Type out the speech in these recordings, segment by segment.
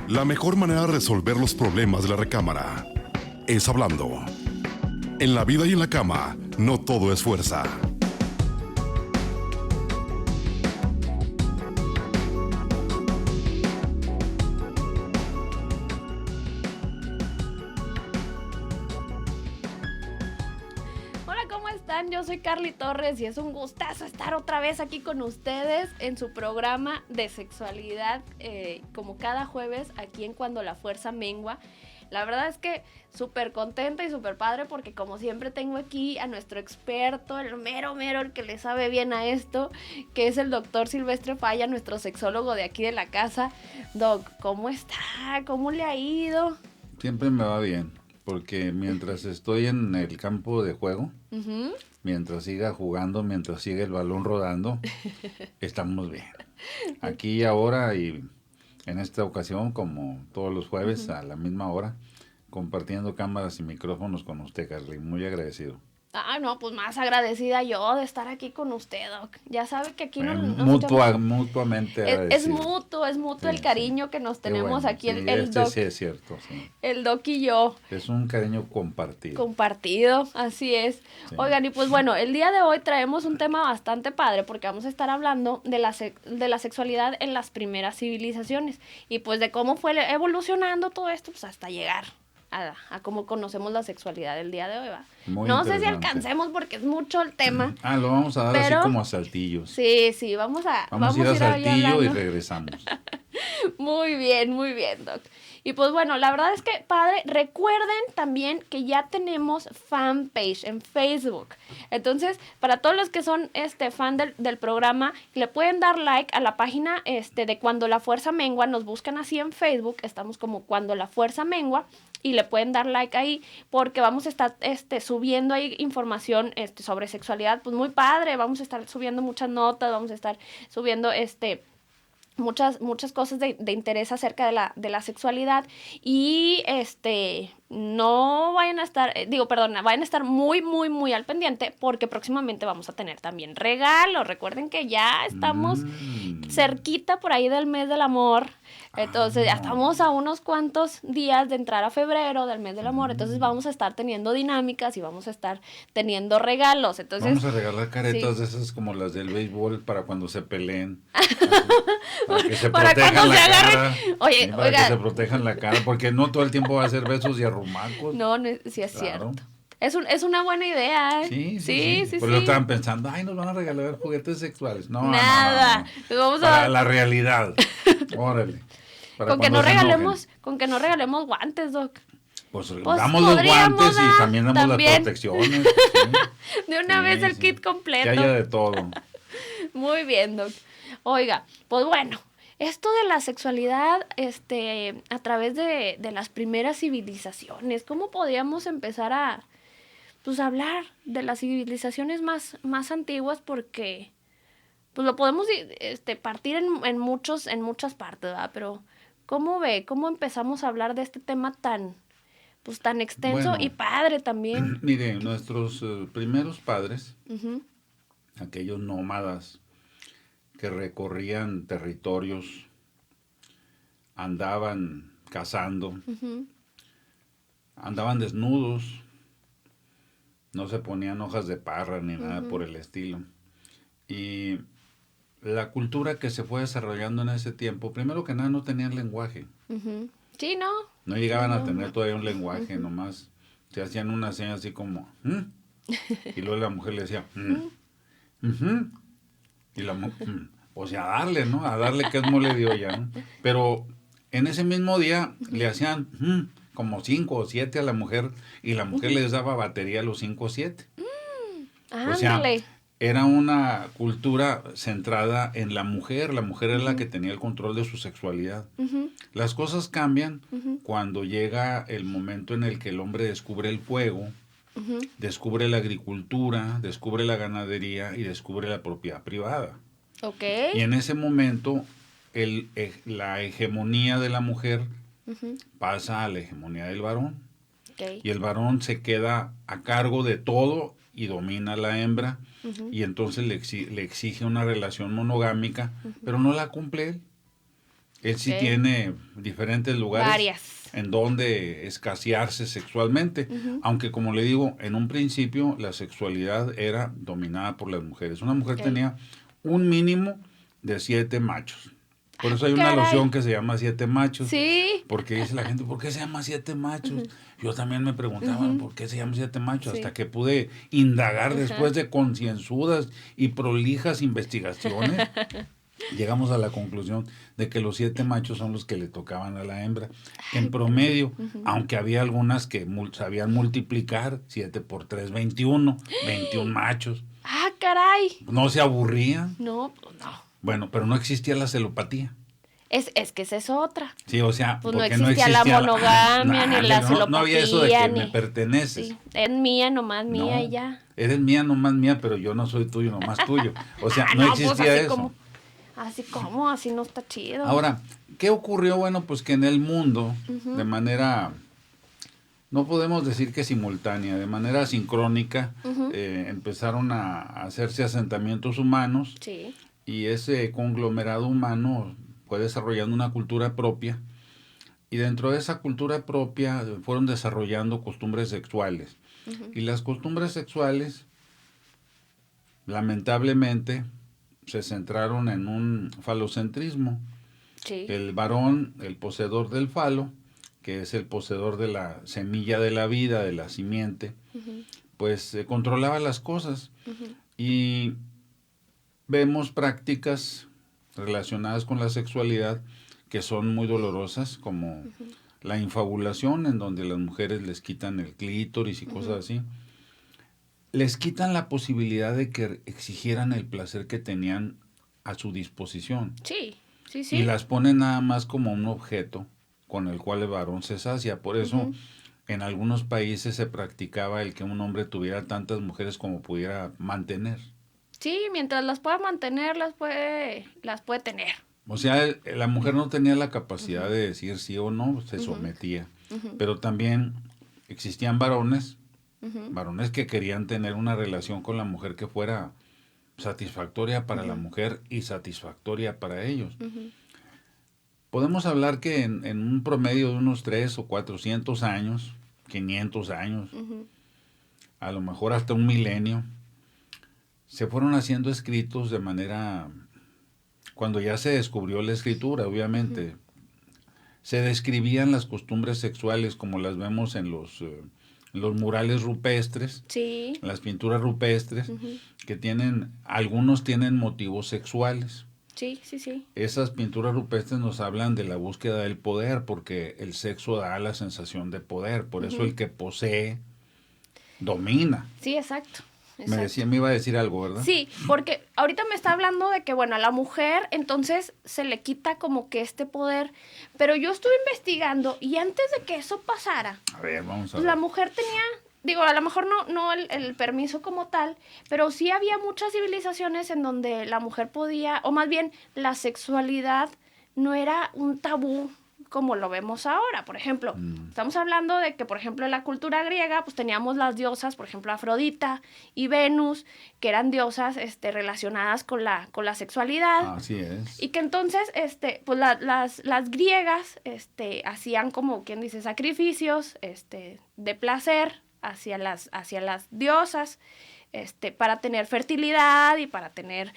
La mejor manera de resolver los problemas de la recámara es hablando. En la vida y en la cama, no todo es fuerza. Hola, ¿cómo están? Yo soy Carly Torres y es un gustazo estar otra vez aquí con ustedes en su programa de sexualidad, como cada jueves aquí en Cuando la Fuerza Mengua. La verdad es que súper contenta y súper padre porque como siempre tengo aquí a nuestro experto, el mero, el que le sabe bien a esto, que es el doctor Silvestre Falla, nuestro sexólogo de aquí de la casa. Doc, ¿cómo está? ¿Cómo le ha ido? Siempre me va bien, porque mientras estoy en el campo de juego, mientras siga jugando, mientras siga el balón rodando, estamos bien. Aquí y ahora y en esta ocasión, como todos los jueves a la misma hora, compartiendo cámaras y micrófonos con usted, Carly. Muy agradecido. Ah, no, pues más agradecida yo de estar aquí con usted, Doc. Ya sabe que aquí Mutuamente agradecido. Es mutuo el cariño que nos tenemos aquí, sí, el Doc. Sí es cierto, sí. El Doc y yo. Es un cariño compartido. Compartido, así es. Sí. Oigan, y pues bueno, el día de hoy traemos un tema bastante padre porque vamos a estar hablando de la sexualidad en las primeras civilizaciones y pues de cómo fue evolucionando todo esto pues hasta llegar a cómo conocemos la sexualidad el día de hoy, ¿va? No sé si alcancemos porque es mucho el tema. Lo vamos a dar así como a saltillos. Sí, vamos a ir a saltillo y regresamos. Muy bien, Doc. Y pues bueno, la verdad es que, padre, recuerden también que ya tenemos fanpage en Facebook. Entonces, para todos los que son fan del programa, le pueden dar like a la página de Cuando la Fuerza Mengua. Nos buscan así en Facebook, estamos como Cuando la Fuerza Mengua. Y le pueden dar like ahí porque vamos a estar subiendo ahí información sobre sexualidad, pues muy padre. Vamos a estar subiendo muchas notas, vamos a estar subiendo muchas cosas de interés acerca de la sexualidad y no vayan a estar, vayan a estar muy al pendiente porque próximamente vamos a tener también regalos. Recuerden que ya estamos cerquita por ahí del mes del amor. Entonces ya estamos a unos cuantos días de entrar a febrero del mes del amor, entonces vamos a estar teniendo dinámicas y vamos a estar teniendo regalos. Entonces vamos a regalar caretas de esas como las del béisbol para cuando se peleen, para que se para protejan la cara. Oye, para que se protejan la cara, porque no todo el tiempo va a ser besos y arrumacos. No, sí es cierto. Es una buena idea, ¿eh? Sí. Pues lo estaban pensando, nos van a regalar juguetes sexuales. No, nada. No. Vamos para la realidad. Órale. Con que no regalemos guantes, Doc. Pues damos los guantes y también damos las protecciones. ¿Sí? De una vez el kit completo. Que haya de todo. Muy bien, Doc. Oiga, pues bueno, esto de la sexualidad, a través de las primeras civilizaciones, ¿cómo podríamos empezar a hablar de las civilizaciones más antiguas? Porque pues lo podemos partir en muchas partes, ¿verdad? Pero ¿cómo ve? ¿Cómo empezamos a hablar de este tema tan extenso y padre también? Mire, nuestros primeros padres, aquellos nómadas que recorrían territorios, andaban cazando, andaban desnudos, no se ponían hojas de parra ni nada por el estilo. Y la cultura que se fue desarrollando en ese tiempo, primero que nada no tenían lenguaje. Sí, ¿no? No llegaban a tener todavía un lenguaje, nomás se hacían una seña así como, y luego la mujer le decía, y la mujer, o sea, a darle que es mole de olla, ¿no? Pero en ese mismo día le hacían como 5 o 7 a la mujer, y la mujer les daba batería a los 5 o 7. O sea, era una cultura centrada en la mujer era la que tenía el control de su sexualidad. Las cosas cambian cuando llega el momento en el que el hombre descubre el fuego, descubre la agricultura, descubre la ganadería y descubre la propiedad privada. Okay. Y en ese momento la hegemonía de la mujer pasa a la hegemonía del varón. Okay. Y el varón se queda a cargo de todo y domina a la hembra. Y entonces le exige una relación monogámica, pero no la cumple él. Él sí Ok. tiene diferentes lugares Varias. en donde escasearse sexualmente, aunque como le digo, en un principio la sexualidad era dominada por las mujeres. Una mujer Ok. tenía un mínimo de 7 machos. Por eso hay una Caray. loción que se llama 7 machos. Sí. Porque dice la gente, ¿por qué se llama 7 machos? Yo también me preguntaba, ¿por qué se llama 7 machos? Sí. Hasta que pude indagar Ajá. después de concienzudas y prolijas investigaciones. Llegamos a la conclusión de que los 7 machos son los que le tocaban a la hembra. En promedio, aunque había algunas que sabían multiplicar, 7 por 3, 21 machos. Ah, caray. No se aburrían. No, pues no. Bueno, pero no existía la celopatía. Es que esa es otra. Sí, o sea, Pues no porque existía la monogamia ni la no había eso de que celopatía, me perteneces. Sí, es mía, nomás mía No, y ya. eres mía, nomás mía, pero yo no soy tuyo, nomás tuyo. O sea, Ah, no pues existía así eso. así no está chido. Ahora, ¿qué ocurrió? Bueno, pues que en el mundo, de manera, no podemos decir que simultánea, de manera sincrónica, empezaron a hacerse asentamientos humanos Sí. y ese conglomerado humano fue desarrollando una cultura propia y dentro de esa cultura propia fueron desarrollando costumbres sexuales. Y las costumbres sexuales, lamentablemente, se centraron en un falocentrismo. Sí. El varón, el poseedor del falo, que es el poseedor de la semilla de la vida, de la simiente, pues controlaba las cosas. Y vemos prácticas relacionadas con la sexualidad que son muy dolorosas, como la infabulación, en donde las mujeres les quitan el clítoris y cosas así. Les quitan la posibilidad de que exigieran el placer que tenían a su disposición. Sí, sí. Y las ponen nada más como un objeto con el cual el varón se sacia. Por eso en algunos países se practicaba el que un hombre tuviera tantas mujeres como pudiera mantener. Sí, mientras las pueda mantener, las puede tener. O sea, la mujer no tenía la capacidad de decir sí o no, se sometía. Pero también existían varones que querían tener una relación con la mujer que fuera satisfactoria para la mujer y satisfactoria para ellos. Podemos hablar que en un promedio de unos 300 o 400 años, 500 años, a lo mejor hasta un milenio, se fueron haciendo escritos de manera, cuando ya se descubrió la escritura, obviamente, se describían las costumbres sexuales como las vemos en los murales rupestres, Sí. las pinturas rupestres, que tienen, algunos tienen motivos sexuales. Sí. Esas pinturas rupestres nos hablan de la búsqueda del poder, porque el sexo da la sensación de poder, por eso el que posee domina. Sí, exacto. Me iba a decir algo, ¿verdad? Sí, porque ahorita me está hablando de que, bueno, a la mujer entonces se le quita como que este poder, pero yo estuve investigando y antes de que eso pasara, A ver, vamos a pues ver. la mujer tenía, digo, a lo mejor no el permiso como tal, pero sí había muchas civilizaciones en donde la mujer podía, o más bien la sexualidad no era un tabú como lo vemos ahora. Por ejemplo, estamos hablando de que, por ejemplo, en la cultura griega, pues teníamos las diosas, por ejemplo, Afrodita y Venus, que eran diosas relacionadas con la sexualidad. Así es. Y que entonces, pues las griegas hacían como, quien dice, sacrificios de placer hacia las diosas, para tener fertilidad y para tener,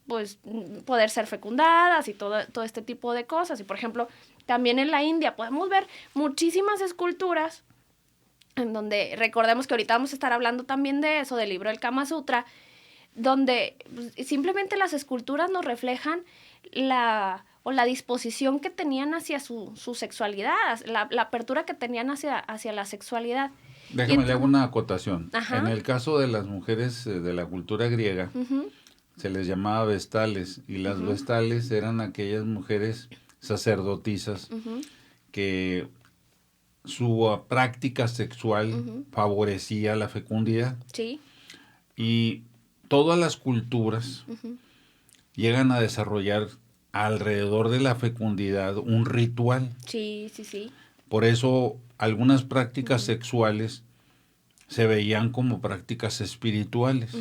pues, poder ser fecundadas y todo este tipo de cosas. Y, por ejemplo, también en la India podemos ver muchísimas esculturas en donde, recordemos que ahorita vamos a estar hablando también de eso, del libro del Kama Sutra, donde pues, simplemente las esculturas nos reflejan la disposición que tenían hacia su sexualidad, la apertura que tenían hacia la sexualidad. Déjame le hago una acotación. Ajá. En el caso de las mujeres de la cultura griega, se les llamaba vestales, y las vestales eran aquellas mujeres sacerdotisas que su práctica sexual favorecía la fecundidad. Sí. Y todas las culturas llegan a desarrollar alrededor de la fecundidad un ritual. Sí. Por eso algunas prácticas sexuales se veían como prácticas espirituales,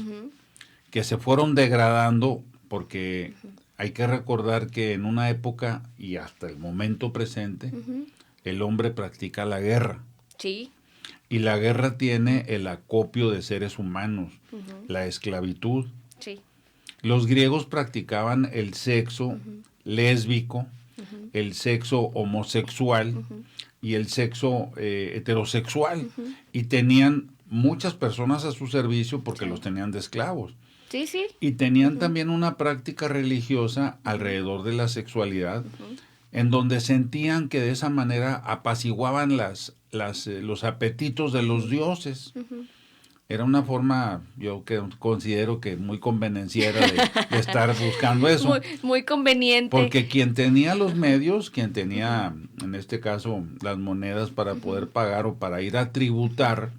que se fueron degradando porque hay que recordar que en una época y hasta el momento presente, el hombre practica la guerra. Sí. Y la guerra tiene el acopio de seres humanos, la esclavitud. Sí. Los griegos practicaban el sexo lésbico, el sexo homosexual y el sexo heterosexual. Y tenían muchas personas a su servicio porque los tenían de esclavos. Sí, sí. Y tenían también una práctica religiosa alrededor de la sexualidad, en donde sentían que de esa manera apaciguaban los apetitos de los dioses. Era una forma, yo que considero que muy convenenciera de estar buscando eso. Muy, muy conveniente. Porque quien tenía los medios, quien tenía, en este caso, las monedas para poder pagar o para ir a tributar,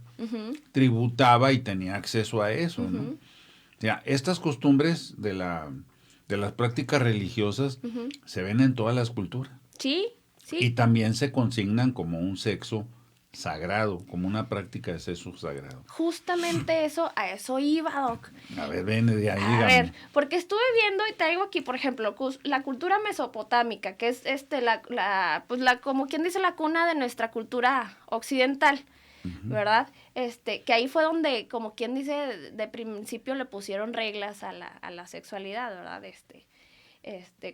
tributaba y tenía acceso a eso, ¿no? O sea, estas costumbres de las prácticas religiosas se ven en todas las culturas. Sí, sí. Y también se consignan como un sexo sagrado, como una práctica de sexo sagrado. Justamente eso, a eso iba, Doc. A ver, ven de ahí, A dígame. ver, porque estuve viendo y traigo aquí, por ejemplo, la cultura mesopotámica, que es como quien dice la cuna de nuestra cultura occidental, ¿verdad? Que ahí fue donde, como quien dice, de principio le pusieron reglas a la sexualidad, ¿verdad?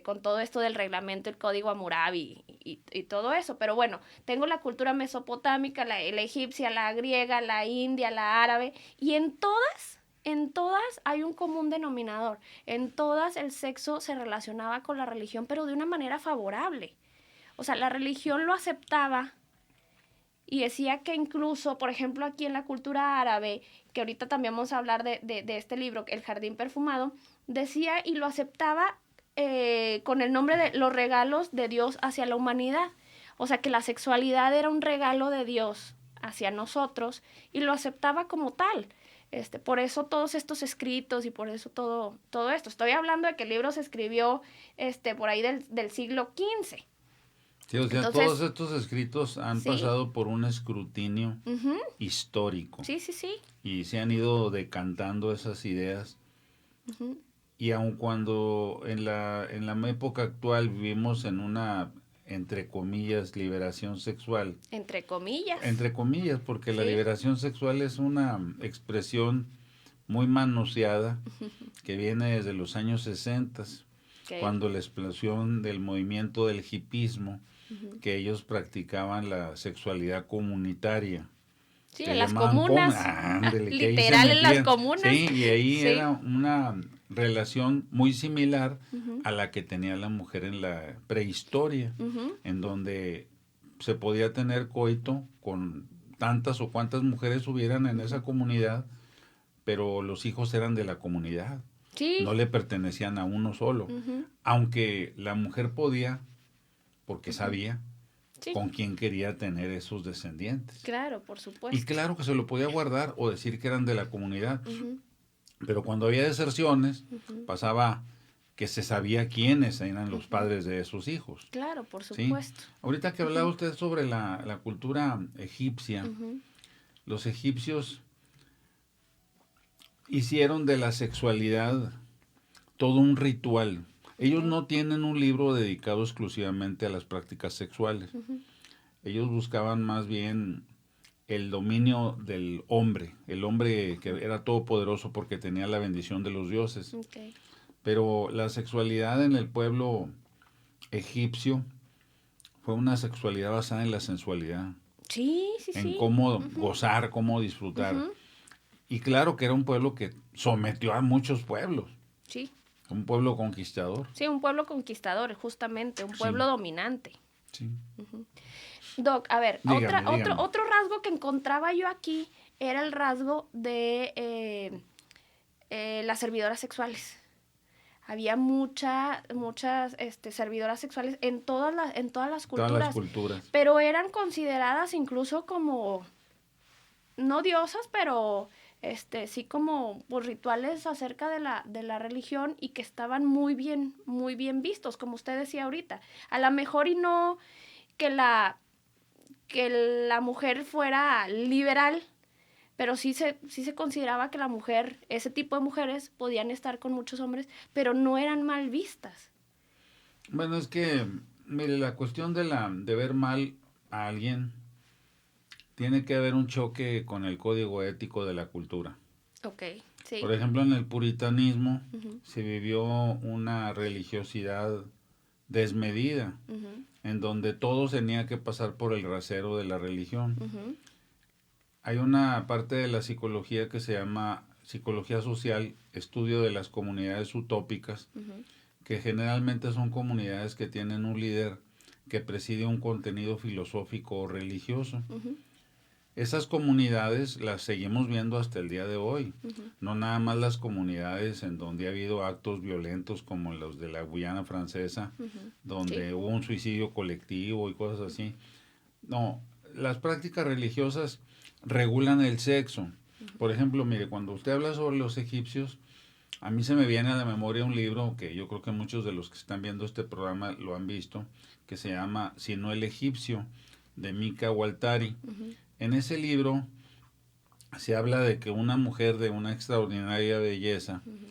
Con todo esto del reglamento, el código Hammurabi y todo eso. Pero bueno, tengo la cultura mesopotámica, la egipcia, la griega, la india, la árabe, y en todas hay un común denominador. En todas el sexo se relacionaba con la religión, pero de una manera favorable. O sea, la religión lo aceptaba y decía que incluso, por ejemplo, aquí en la cultura árabe, que ahorita también vamos a hablar de este libro, El Jardín Perfumado, decía y lo aceptaba con el nombre de los regalos de Dios hacia la humanidad. O sea, que la sexualidad era un regalo de Dios hacia nosotros y lo aceptaba como tal. Por eso todos estos escritos y por eso todo esto. Estoy hablando de que el libro se escribió por ahí del siglo XV. Sí, o sea, Entonces, todos estos escritos han pasado por un escrutinio histórico. Sí, sí, sí. Y se han ido decantando esas ideas. Y aun cuando en la época actual vivimos en una, entre comillas, liberación sexual. Entre comillas. Entre comillas, porque la liberación sexual es una expresión muy manoseada que viene desde los años 60, cuando la explosión del movimiento del hipismo, que ellos practicaban la sexualidad comunitaria. Sí, en las comunas. Literal, en las comunas. Sí, y ahí era una relación muy similar a la que tenía la mujer en la prehistoria, en donde se podía tener coito con tantas o cuantas mujeres hubieran en esa comunidad, pero los hijos eran de la comunidad. Sí. No le pertenecían a uno solo. Aunque la mujer podía, porque sabía con quién quería tener esos descendientes. Claro, por supuesto. Y claro que se lo podía guardar o decir que eran de la comunidad. Pero cuando había deserciones, pasaba que se sabía quiénes eran los padres de esos hijos. Claro, por supuesto. ¿Sí? Ahorita que hablaba usted sobre la cultura egipcia, los egipcios hicieron de la sexualidad todo un ritual. Ellos no tienen un libro dedicado exclusivamente a las prácticas sexuales. Ellos buscaban más bien el dominio del hombre, el hombre que era todopoderoso porque tenía la bendición de los dioses. Pero la sexualidad en el pueblo egipcio fue una sexualidad basada en la sensualidad. Sí, sí, en cómo gozar, cómo disfrutar. Y claro que era un pueblo que sometió a muchos pueblos. Sí. Un pueblo conquistador. Sí, un pueblo conquistador, justamente, un pueblo dominante. Sí. Doc, a ver, dígame. Otro rasgo que encontraba yo aquí era el rasgo de las servidoras sexuales. Había muchas servidoras sexuales en todas las culturas. Todas las culturas. Pero eran consideradas incluso como, no diosas, pero sí como pues, rituales acerca de la religión y que estaban muy bien vistos, como usted decía ahorita. A lo mejor y no que la mujer fuera liberal, pero sí se consideraba que la mujer, ese tipo de mujeres, podían estar con muchos hombres, pero no eran mal vistas. Bueno, es que, mire, la cuestión de ver mal a alguien tiene que haber un choque con el código ético de la cultura. Ok, sí. Por ejemplo, en el puritanismo Ujú, se vivió una religiosidad desmedida, ujú, en donde todo tenía que pasar por el rasero de la religión. ujú, Hay una parte de la psicología que se llama psicología social, estudio de las comunidades utópicas, ujú, que generalmente son comunidades que tienen un líder que preside un contenido filosófico o religioso. ujú, Esas comunidades las seguimos viendo hasta el día de hoy. ujú. No nada más las comunidades en donde ha habido actos violentos como los de la Guyana Francesa, Ujú. Sí. donde hubo un suicidio colectivo y cosas así. No, las prácticas religiosas regulan el sexo. Por ejemplo, mire, cuando usted habla sobre los egipcios, a mí se me viene a la memoria un libro que yo creo que muchos de los que están viendo este programa lo han visto, que se llama Si no el egipcio, de Mika Waltari. Ujú, En ese libro se habla de que una mujer de una extraordinaria belleza ujú,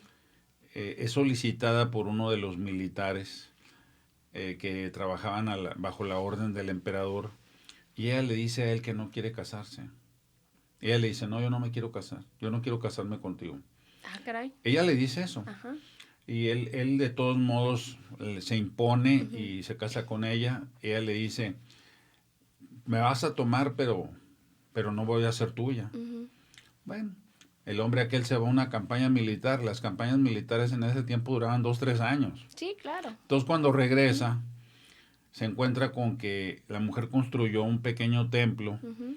es solicitada por uno de los militares que trabajaban bajo la orden del emperador y ella le dice a él que no quiere casarse. Ella le dice, no, yo no me quiero casar, yo no quiero casarme contigo. Ah, caray. Ella le dice eso Ajá. y él de todos modos se impone Ujú, y se casa con ella. Ella le dice, me vas a tomar, pero no voy a ser tuya. ujú. Bueno, el hombre aquel se va a una campaña militar. Las campañas militares en ese tiempo duraban 2, 3 años. Sí, claro. Entonces cuando regresa, se encuentra con que la mujer construyó un pequeño templo Ujú,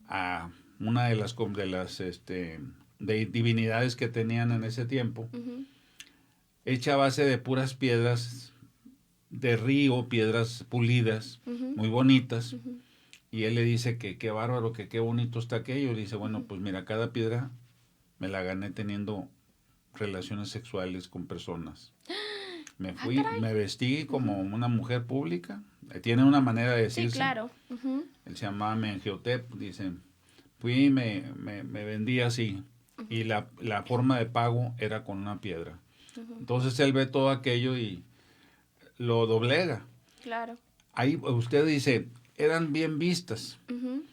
a una de divinidades que tenían en ese tiempo, ujú, hecha a base de puras piedras de río, piedras pulidas, ujú, muy bonitas. ujú, Y él le dice que qué bárbaro, que qué bonito está aquello. Y dice, bueno, pues mira, cada piedra me la gané teniendo relaciones sexuales con personas. Me Ah, fui, caray. me vestí Ujú. como una mujer pública. Tiene una manera de Sí, decirse. claro. Ujú, Él se llamaba Mengiotep, dice. Fui y me vendí así. Y la forma de pago era con una piedra. ujú. Entonces él ve todo aquello y lo doblega. Claro. Ahí usted dice, eran bien vistas. Ujú.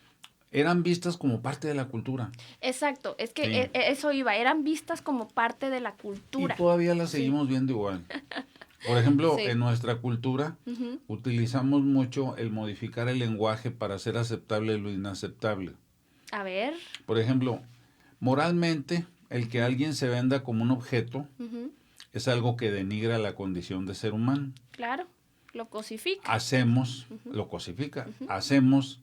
Eran vistas como parte de la cultura. Exacto. Es que Sí. eso iba. Eran vistas como parte de la Y cultura. todavía las Sí. seguimos viendo igual. Por ejemplo, Sí. en nuestra cultura Ujú. utilizamos mucho el modificar el lenguaje para hacer aceptable lo inaceptable. A ver. Por ejemplo, moralmente, el que alguien se venda como un objeto Ujú. es algo que denigra la condición de ser humano. Claro. Lo cosifica. Hacemos, lo cosifica, hacemos,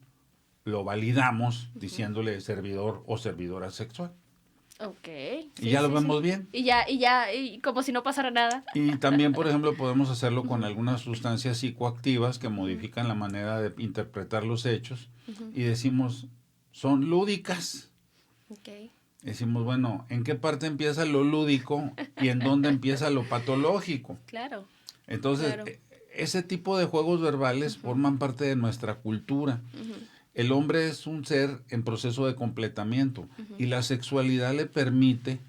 lo validamos diciéndole servidor o servidora sexual. Ok. Y ya lo vemos bien. Y como si no pasara nada. Y también, por ejemplo, podemos hacerlo con algunas sustancias psicoactivas que modifican la manera de interpretar los hechos y decimos, son lúdicas. Ok. Decimos, bueno, ¿en qué parte empieza lo lúdico y en dónde empieza lo patológico? Claro. Entonces, Claro. ese tipo de juegos verbales forman parte de nuestra cultura. El hombre es un ser en proceso de completamiento y la sexualidad le permite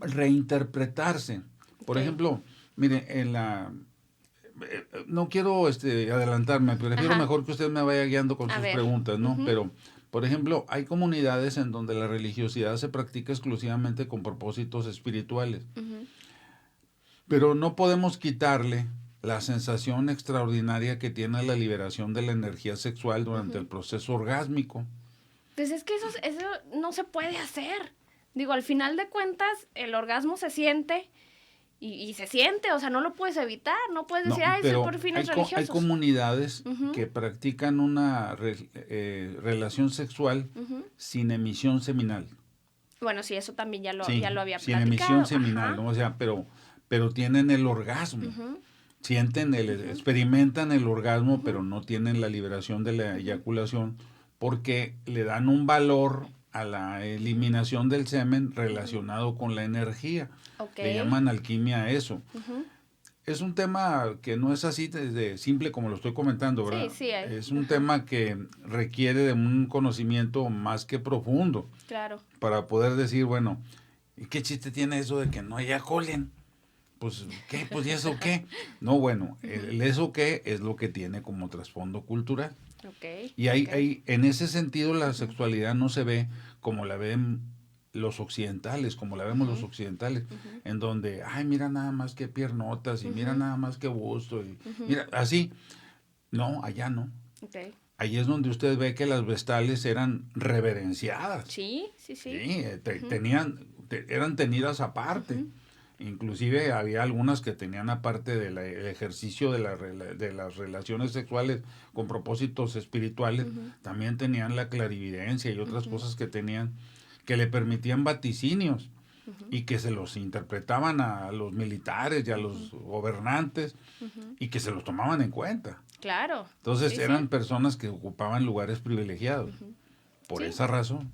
reinterpretarse. Por Ok. ejemplo, mire, no quiero adelantarme, prefiero Ajá. mejor que usted me vaya guiando con A sus ver. preguntas, ¿no? Ujú. Pero, por ejemplo, hay comunidades en donde la religiosidad se practica exclusivamente con propósitos espirituales, Ujú. pero no podemos quitarle la sensación extraordinaria que tiene la liberación de la energía sexual durante el proceso orgásmico. Pues es que eso no se puede hacer. Digo, al final de cuentas, el orgasmo se siente y se siente, o sea, no lo puedes evitar, no puedes No, decir, ay, eso es pero por fines hay religiosos. comunidades Ujú. que practican una relación sexual Ujú. sin emisión seminal. Bueno, sí, eso también Sí, ya lo había sin platicado. emisión seminal, Ajá. ¿no? O sea, pero tienen el orgasmo. Ujú. Sienten experimentan el orgasmo, pero no tienen la liberación de la eyaculación porque le dan un valor a la eliminación del semen relacionado con la energía. Ok. Le llaman alquimia a eso. Ujú. Es un tema que no es así de simple como lo estoy comentando, ¿verdad? Sí, sí hay. Es un Ajá. tema que requiere de un conocimiento más que profundo Claro. para poder decir, bueno, ¿y qué chiste tiene eso de que no eyaculen? pues, ¿qué? Pues, ¿y eso qué? No, bueno, el eso qué es lo que tiene como trasfondo cultural. Ok. Y ok. en ese sentido la sexualidad no se ve como la ven los occidentales, como la vemos los occidentales, en donde, ay, mira nada más que piernotas y mira nada más que busto, y mira, así. No, allá no. Ok. Ahí es donde usted ve que las vestales eran reverenciadas. Sí, sí, sí. Sí, eran tenidas aparte. Inclusive había algunas que tenían aparte del ejercicio de las relaciones sexuales con propósitos espirituales, también tenían la clarividencia y otras cosas que tenían, que le permitían vaticinios y que se los interpretaban a los militares y a los gobernantes y que se los tomaban en cuenta. Claro. Entonces Sí, eran sí. personas que ocupaban lugares privilegiados. Por Sí. esa razón.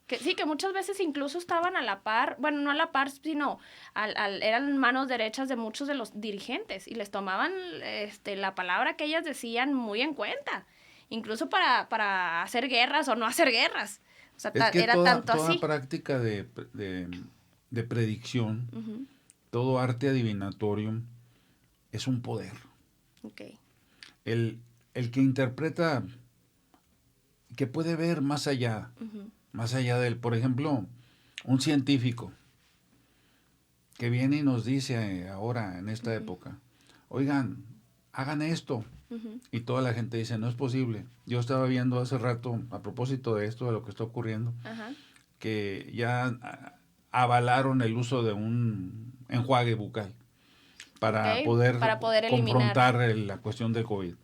Que muchas veces incluso estaban a la par, bueno, no a la par, sino eran manos derechas de muchos de los dirigentes y les tomaban la palabra que ellas decían muy en cuenta, incluso para hacer guerras o no hacer guerras. O sea, Es que era tanto toda así. práctica de predicción, todo arte adivinatorio es un poder. Ok. El que interpreta, que puede ver más allá del, por ejemplo, un científico que viene y nos dice ahora, en esta época, oigan, hagan esto. Y toda la gente dice, no es posible. Yo estaba viendo hace rato, a propósito de esto, de lo que está ocurriendo, Ajá. que ya avalaron el uso de un enjuague bucal para Ok, poder para poder eliminar. confrontar la cuestión del COVID.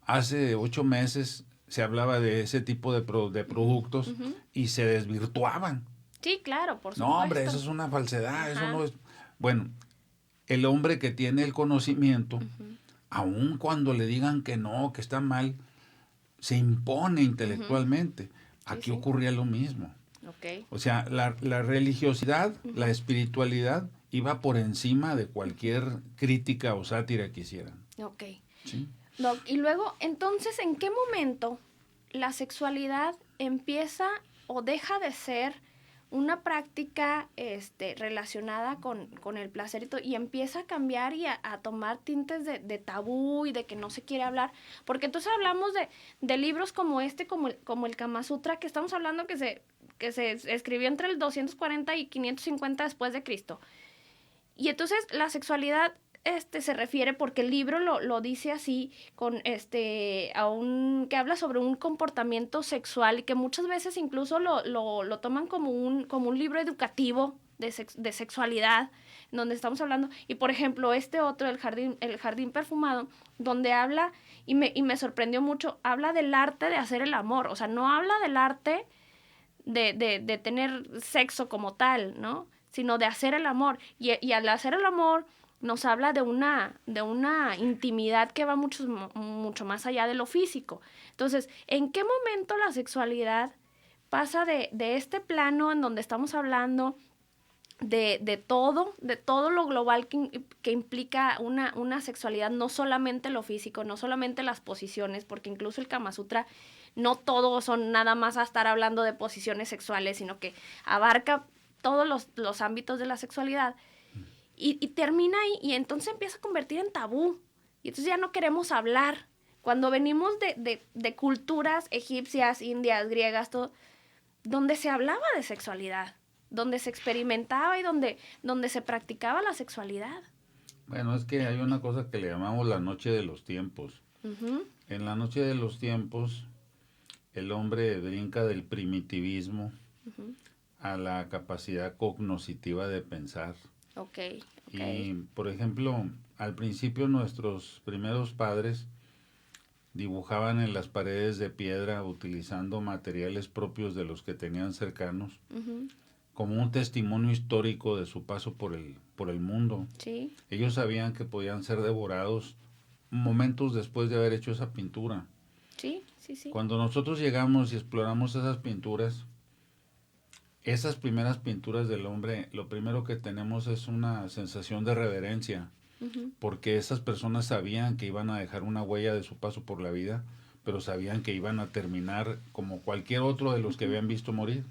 Hace 8 meses se hablaba de ese tipo de productos y se desvirtuaban. Sí, claro, por No, supuesto. hombre, eso es una falsedad, eso Ajá. no es... Bueno, el hombre que tiene el conocimiento, aun cuando le digan que no, que está mal, se impone intelectualmente. Aquí sí. ocurría lo mismo. Ok. O sea, la religiosidad, la espiritualidad iba por encima de cualquier crítica o sátira que hicieran. Ok. ¿Sí? Doc, y luego, entonces, ¿en qué momento la sexualidad empieza o deja de ser una práctica relacionada con el placer y empieza a cambiar y a tomar tintes de tabú y de que no se quiere hablar? Porque entonces hablamos de libros como como el Kama Sutra, que estamos hablando que se escribió entre el 240 y 550 después de Cristo. Y entonces la sexualidad se refiere, porque el libro lo dice así, que habla sobre un comportamiento sexual y que muchas veces incluso lo toman como un libro educativo de sexualidad, donde estamos hablando. Y por ejemplo, otro, el jardín perfumado, donde habla, y me sorprendió mucho, habla del arte de hacer el amor. O sea, no habla del arte de tener sexo como tal, ¿no? Sino de hacer el amor. Y al hacer el amor nos habla de una intimidad que va mucho más allá de lo físico. Entonces, ¿en qué momento la sexualidad pasa de este plano en donde estamos hablando de todo lo global que implica una sexualidad, no solamente lo físico, no solamente las posiciones, porque incluso el Kama Sutra no todos son nada más a estar hablando de posiciones sexuales, sino que abarca todos los ámbitos de la sexualidad. Y termina ahí, y entonces empieza a convertir en tabú. Y entonces ya no queremos hablar. Cuando venimos de culturas egipcias, indias, griegas, todo, donde se hablaba de sexualidad, donde se experimentaba y donde se practicaba la sexualidad. Bueno, es que hay una cosa que le llamamos la noche de los tiempos. En la noche de los tiempos, el hombre brinca del primitivismo a la capacidad cognoscitiva de pensar. Okay. Y, por ejemplo, al principio nuestros primeros padres dibujaban en las paredes de piedra utilizando materiales propios de los que tenían cercanos, como un testimonio histórico de su paso por el mundo. Sí. Ellos sabían que podían ser devorados momentos después de haber hecho esa pintura. Sí, sí, sí. Cuando nosotros llegamos y exploramos esas pinturas, esas primeras pinturas del hombre, lo primero que tenemos es una sensación de reverencia, porque esas personas sabían que iban a dejar una huella de su paso por la vida, pero sabían que iban a terminar como cualquier otro de los que habían visto morir.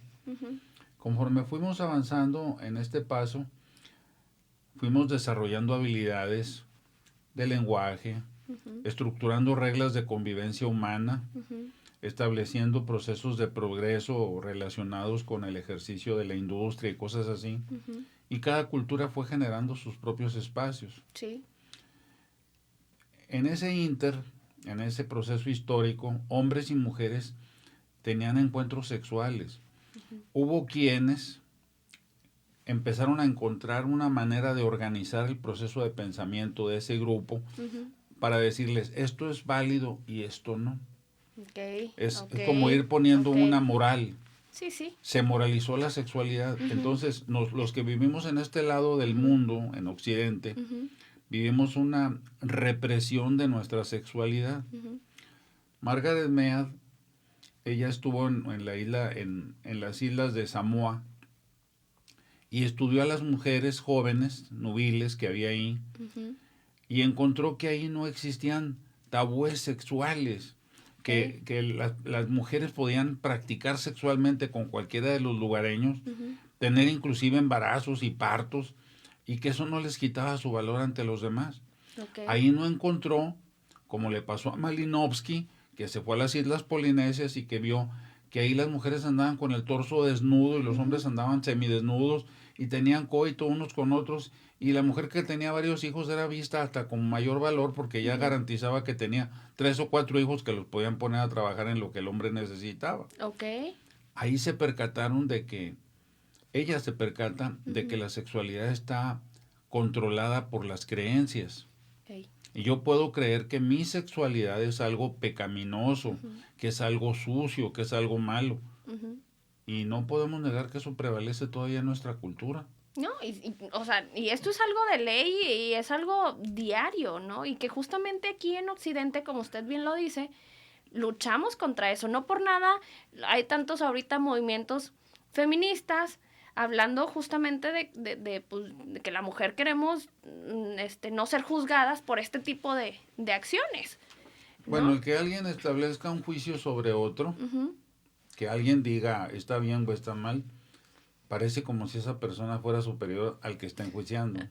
Conforme fuimos avanzando en este paso, fuimos desarrollando habilidades de lenguaje, estructurando reglas de convivencia humana, estableciendo procesos de progreso relacionados con el ejercicio de la industria y cosas así. Y cada cultura fue generando sus propios espacios. Sí. En ese proceso histórico, hombres y mujeres tenían encuentros sexuales. Hubo quienes empezaron a encontrar una manera de organizar el proceso de pensamiento de ese grupo para decirles, esto es válido y esto no. Es como ir poniendo una moral. Sí, sí. Se moralizó la sexualidad. Entonces, los que vivimos en este lado del mundo, en Occidente, vivimos una represión de nuestra sexualidad. Margaret Mead, ella estuvo en las islas de Samoa y estudió a las mujeres jóvenes, nubiles, que había ahí, y encontró que ahí no existían tabúes sexuales, que las mujeres podían practicar sexualmente con cualquiera de los lugareños, tener inclusive embarazos y partos, y que eso no les quitaba su valor ante los demás. Ahí no encontró, como le pasó a Malinowski, que se fue a las Islas Polinesias y que vio que ahí las mujeres andaban con el torso desnudo y los hombres andaban semidesnudos y tenían coito unos con otros, y la mujer que tenía varios hijos era vista hasta con mayor valor porque ya garantizaba que tenía 3 o 4 hijos que los podían poner a trabajar en lo que el hombre necesitaba. Ahí se percataron de que, ella se percata de que la sexualidad está controlada por las creencias. Y yo puedo creer que mi sexualidad es algo pecaminoso, que es algo sucio, que es algo malo. Y no podemos negar que eso prevalece todavía en nuestra cultura. No, y esto es algo de ley y es algo diario, ¿no? Y que justamente aquí en Occidente, como usted bien lo dice, luchamos contra eso. No por nada hay tantos ahorita movimientos feministas hablando justamente de que la mujer queremos no ser juzgadas por este tipo de acciones, ¿no? Bueno, el que alguien establezca un juicio sobre otro, que alguien diga está bien o está mal, parece como si esa persona fuera superior al que está enjuiciando.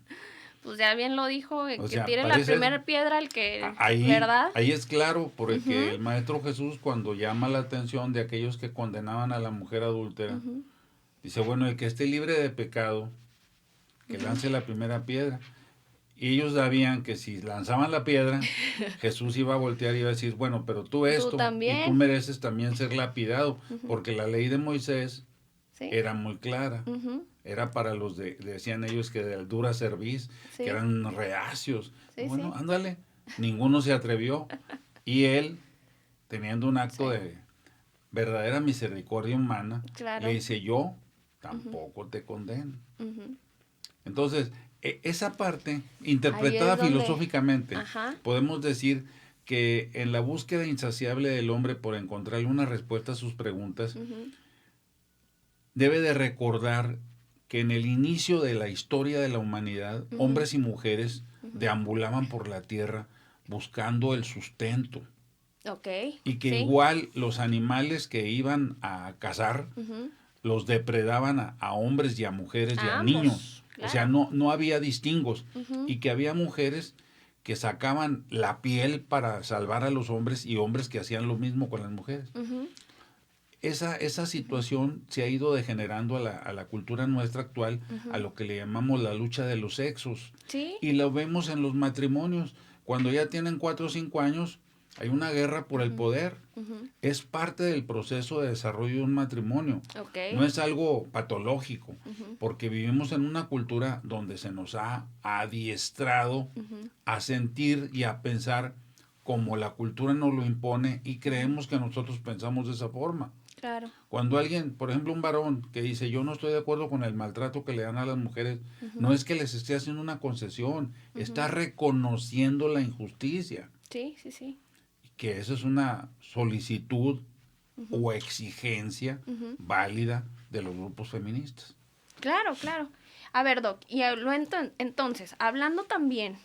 Pues ya bien lo dijo, que sea, tire la primera piedra el que, ¿verdad? Ahí es claro, porque el Maestro Jesús, cuando llama la atención de aquellos que condenaban a la mujer adúltera, dice, bueno, el que esté libre de pecado, que lance la primera piedra. Y ellos sabían que si lanzaban la piedra, Jesús iba a voltear y iba a decir, bueno, pero tú esto, y tú mereces también ser lapidado, porque la ley de Moisés era muy clara. Era para los decían ellos que de dura cerviz, que eran reacios. Bueno, ándale, ninguno se atrevió. Y él, teniendo un acto de verdadera misericordia humana, le dice, yo tampoco te condeno. Entonces, esa parte, interpretada filosóficamente, podemos decir que en la búsqueda insaciable del hombre por encontrarle una respuesta a sus preguntas, debe de recordar que en el inicio de la historia de la humanidad, hombres y mujeres deambulaban por la tierra buscando el sustento. Y que igual los animales que iban a cazar, los depredaban a hombres y a mujeres y a niños. Claro. O sea, no había distingos. Y que había mujeres que sacaban la piel para salvar a los hombres y hombres que hacían lo mismo con las mujeres. Esa situación se ha ido degenerando a la cultura nuestra actual, a lo que le llamamos la lucha de los sexos. Y lo vemos en los matrimonios. Cuando ya tienen 4 o 5 años, hay una guerra por el poder. Es parte del proceso de desarrollo de un matrimonio. No es algo patológico, porque vivimos en una cultura donde se nos ha adiestrado a sentir y a pensar como la cultura nos lo impone y creemos que nosotros pensamos de esa forma. Claro. Cuando alguien, por ejemplo un varón que dice yo no estoy de acuerdo con el maltrato que le dan a las mujeres, no es que les esté haciendo una concesión, está reconociendo la injusticia. Sí. Que eso es una solicitud o exigencia válida de los grupos feministas. Claro. A ver, Doc, y entonces, hablando también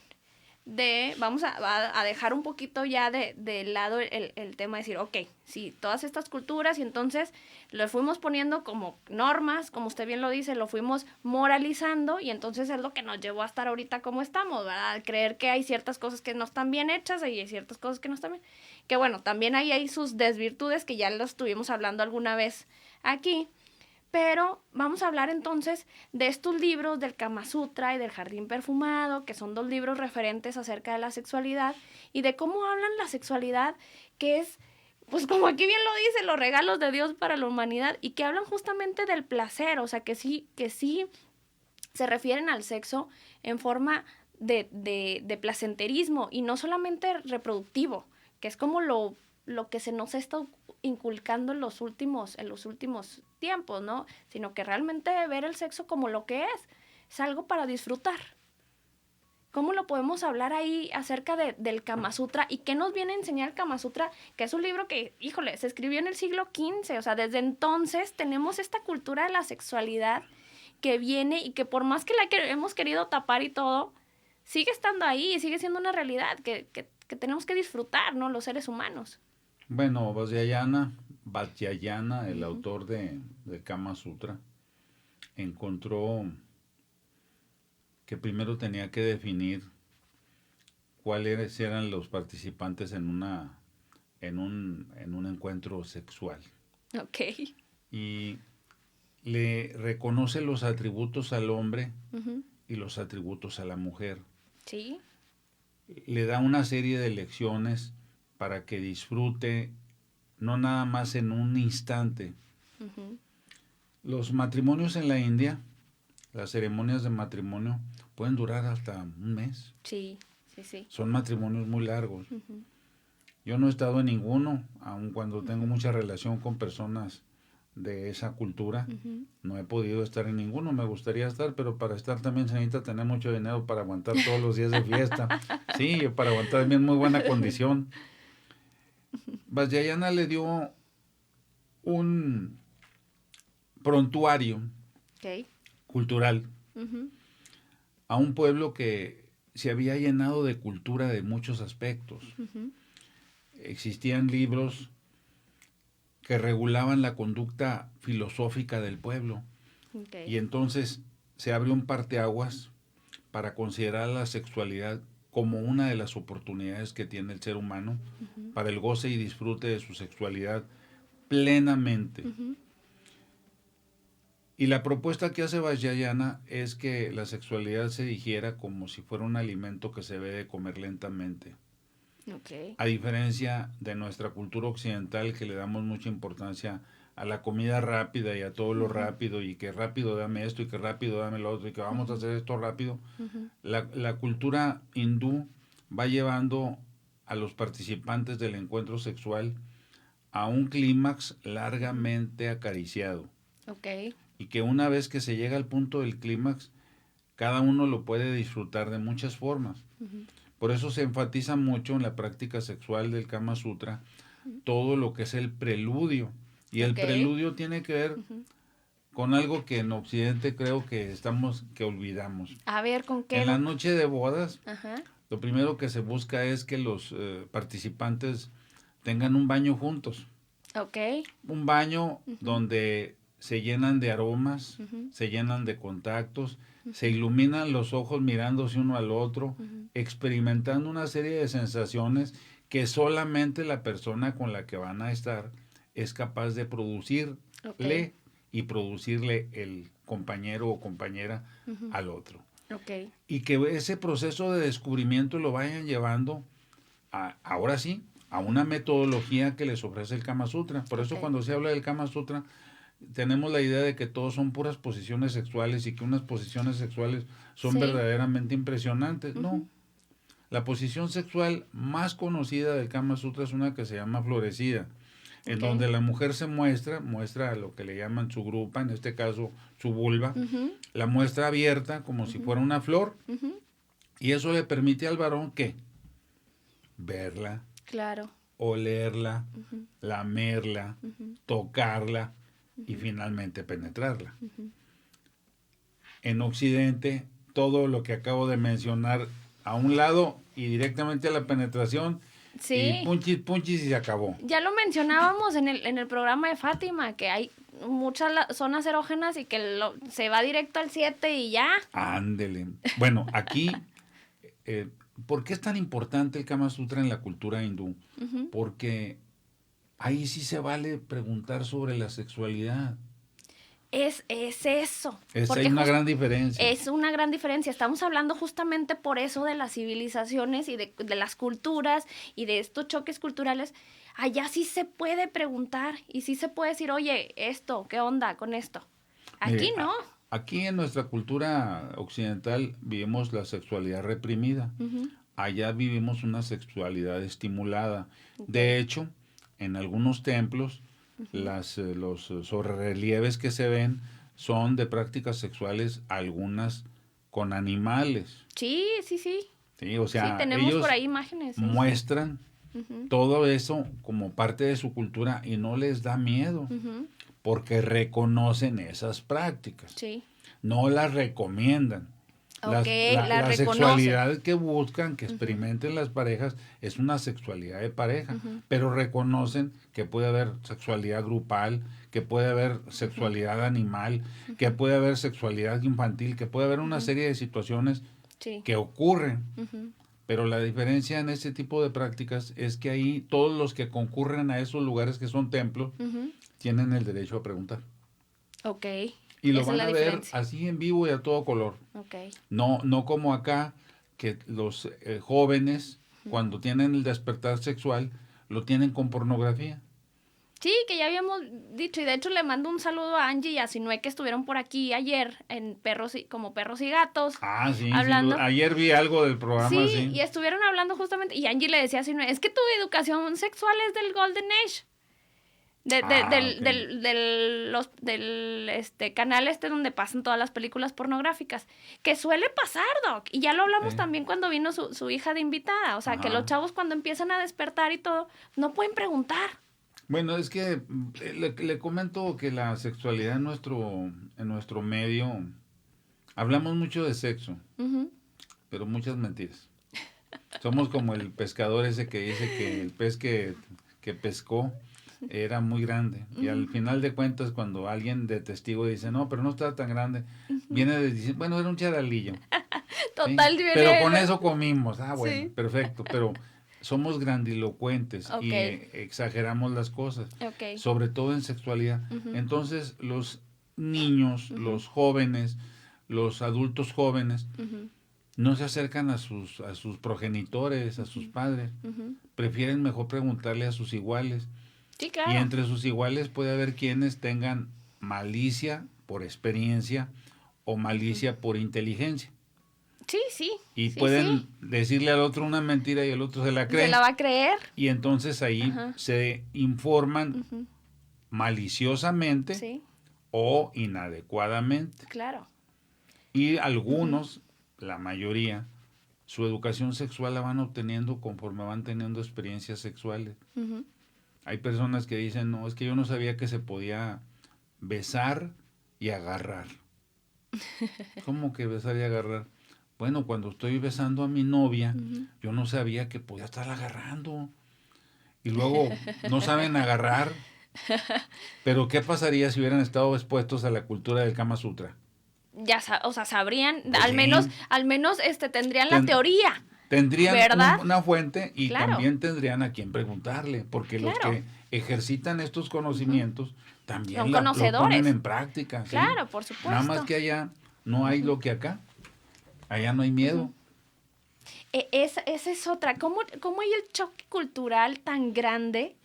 vamos a dejar un poquito ya de lado el tema de decir, ok, sí, todas estas culturas, y entonces lo fuimos poniendo como normas, como usted bien lo dice, lo fuimos moralizando, y entonces es lo que nos llevó a estar ahorita como estamos, ¿verdad? Creer que hay ciertas cosas que no están bien hechas y hay ciertas cosas que no están bien. Que bueno, también ahí hay sus desvirtudes que ya lo estuvimos hablando alguna vez aquí. Pero vamos a hablar entonces de estos libros del Kama Sutra y del Jardín Perfumado, que son 2 libros referentes acerca de la sexualidad y de cómo hablan la sexualidad, que es, pues como aquí bien lo dice, los regalos de Dios para la humanidad, y que hablan justamente del placer, o sea, que sí se refieren al sexo en forma de placenterismo y no solamente reproductivo, que es como lo que se nos está inculcando en los últimos tiempos, ¿no? Sino que realmente ver el sexo como lo que es algo para disfrutar. ¿Cómo lo podemos hablar ahí acerca del Kama Sutra? ¿Y qué nos viene a enseñar el Kama Sutra? Que es un libro que, híjole, se escribió en el siglo XV, o sea, desde entonces tenemos esta cultura de la sexualidad que viene y que por más que hemos querido tapar y todo, sigue estando ahí y sigue siendo una realidad que tenemos que disfrutar, ¿no? Los seres humanos. Bueno, Vajrayana, el autor de Kama Sutra, encontró que primero tenía que definir cuáles eran los participantes en un encuentro sexual. Ok. Y le reconoce los atributos al hombre y los atributos a la mujer. Sí. Le da una serie de lecciones para que disfrute, no nada más en un instante. Los matrimonios en la India, las ceremonias de matrimonio, pueden durar hasta un mes. Sí, sí, sí. Son matrimonios muy largos. Yo no he estado en ninguno, aun cuando tengo mucha relación con personas de esa cultura. No he podido estar en ninguno, me gustaría estar, pero para estar también se necesita tener mucho dinero para aguantar todos los días de fiesta. Sí, para aguantar también muy buena condición. Vajrayana le dio un prontuario cultural a un pueblo que se había llenado de cultura de muchos aspectos. Existían libros que regulaban la conducta filosófica del pueblo. Y entonces se abrió un parteaguas para considerar la sexualidad como una de las oportunidades que tiene el ser humano para el goce y disfrute de su sexualidad plenamente. Y la propuesta que hace Vajrayana es que la sexualidad se digiera como si fuera un alimento que se debe de comer lentamente. A diferencia de nuestra cultura occidental, que le damos mucha importancia a la comida rápida y a todo lo rápido, y que rápido dame esto y que rápido dame lo otro y que vamos a hacer esto rápido. La cultura hindú va llevando a los participantes del encuentro sexual a un clímax largamente acariciado. Y que una vez que se llega al punto del clímax, cada uno lo puede disfrutar de muchas formas. Por eso se enfatiza mucho en la práctica sexual del Kama Sutra todo lo que es el preludio. Y el preludio tiene que ver con algo que en Occidente creo que olvidamos. A ver, ¿con qué? En la noche de bodas, lo primero que se busca es que los participantes tengan un baño juntos. Un baño donde se llenan de aromas, se llenan de contactos, se iluminan los ojos mirándose uno al otro, experimentando una serie de sensaciones que solamente la persona con la que van a estar es capaz de producirle y producirle el compañero o compañera al otro. Y que ese proceso de descubrimiento lo vayan llevando ahora sí, a una metodología que les ofrece el Kama Sutra. Por eso cuando se habla del Kama Sutra, tenemos la idea de que todos son puras posiciones sexuales y que unas posiciones sexuales son verdaderamente impresionantes. No. La posición sexual más conocida del Kama Sutra es una que se llama florecida, en donde la mujer se muestra lo que le llaman su grupa, en este caso su vulva, la muestra abierta como si fuera una flor, y eso le permite al varón ¿qué? Verla, olerla, lamerla, tocarla y finalmente penetrarla. En Occidente, todo lo que acabo de mencionar a un lado y directamente a la penetración. Sí. Y punchis, punchis y se acabó. Ya lo mencionábamos en el programa de Fátima, que hay muchas zonas erógenas y que se va directo al 7 y ya. Ándele. Bueno, aquí, ¿por qué es tan importante el Kama Sutra en la cultura hindú? Ujú. Porque ahí sí se vale preguntar sobre la sexualidad. Es eso. Hay Porque una gran diferencia. es una gran diferencia. Estamos hablando justamente por eso de las civilizaciones y de las culturas y de estos choques culturales. Allá sí se puede preguntar y sí se puede decir, oye, esto, ¿qué onda con esto? Aquí Mire, no. Aquí en nuestra cultura occidental vivimos la sexualidad reprimida. Ujú. Allá vivimos una sexualidad estimulada. De hecho, en algunos templos, los sobrerelieves que se ven son de prácticas sexuales, algunas con animales. Sí, sí, sí. ¿Sí? O Sí, sea, tenemos ellos por ahí imágenes. Sí. muestran Ujú, todo eso como parte de su cultura y no les da miedo ujú. porque reconocen esas prácticas. Sí. No las recomiendan. Ok, La la reconocen. sexualidad que buscan, que experimenten las parejas, es una sexualidad de pareja, pero reconocen que puede haber sexualidad grupal, que puede haber sexualidad animal, que puede haber sexualidad infantil, que puede haber una serie de situaciones Sí. que ocurren. Ujú. Pero la diferencia en este tipo de prácticas es que ahí todos los que concurren a esos lugares que son templos Ujú. tienen el derecho a preguntar. Ok. Y lo Esa van es la a ver diferencia. así en vivo y a todo color. Ok. No como acá, que los jóvenes, cuando tienen el despertar sexual, lo tienen con pornografía. Sí, que ya habíamos dicho, y de hecho le mando un saludo a Angie y a Sinue que estuvieron por aquí ayer en como perros y gatos. Ah, sí, Hablando. ayer vi algo del programa, Sí, sí. y estuvieron hablando justamente, y Angie le decía a Sinue, es que tu educación sexual es del Golden Age. Ok. Del canal donde pasan todas las películas pornográficas, que suele pasar, Doc, y ya lo hablamos también cuando vino su hija de invitada, o sea, que Ajá. los chavos cuando empiezan a despertar y todo, no pueden preguntar. Bueno, es que le comento que la sexualidad en nuestro medio, hablamos mucho de sexo, Ujú. pero muchas mentiras. Somos como el pescador ese que dice que el pez que pescó era muy grande. Y al final de cuentas, cuando alguien de testigo dice, no, pero no estaba tan grande, viene de decir, bueno, era un charalillo. ¿Sí? Total, Pero con eso comimos. Ah, bueno, Sí. perfecto. Pero somos grandilocuentes y Ok. exageramos las cosas, Ok. sobre todo en sexualidad. Ujú. Entonces, los niños, los jóvenes, los adultos jóvenes, Ujú. no se acercan a sus progenitores, a sus padres. Ujú. Prefieren mejor preguntarle a sus iguales. Sí, Y claro. entre sus iguales puede haber quienes tengan malicia por experiencia o malicia por inteligencia. Sí, sí. Y Sí, pueden sí. decirle al otro una mentira y el otro se la cree. Se la va a creer. Y entonces ahí Ajá. se informan Ujú. maliciosamente Sí, o inadecuadamente. claro. Y algunos, la mayoría, su educación sexual la van obteniendo conforme van teniendo experiencias sexuales. Ujú. Hay personas que dicen, no, es que yo no sabía que se podía besar y agarrar. ¿Cómo que besar y agarrar? Bueno, cuando estoy besando a mi novia, yo no sabía que podía estar agarrando. Y luego no saben agarrar. Pero ¿qué pasaría si hubieran estado expuestos a la cultura del Kama Sutra? Ya, o sea, sabrían, Pues al sí. menos tendrían la Ten- teoría, Tendrían ¿verdad? una fuente y Claro. también tendrían a quien preguntarle, porque los Claro. que ejercitan estos conocimientos también Son lo ponen conocedores. en práctica. ¿sí? Claro, por supuesto. Nada más que allá no hay lo que acá. Allá no hay miedo. Esa es otra. ¿Cómo hay el choque cultural tan grande?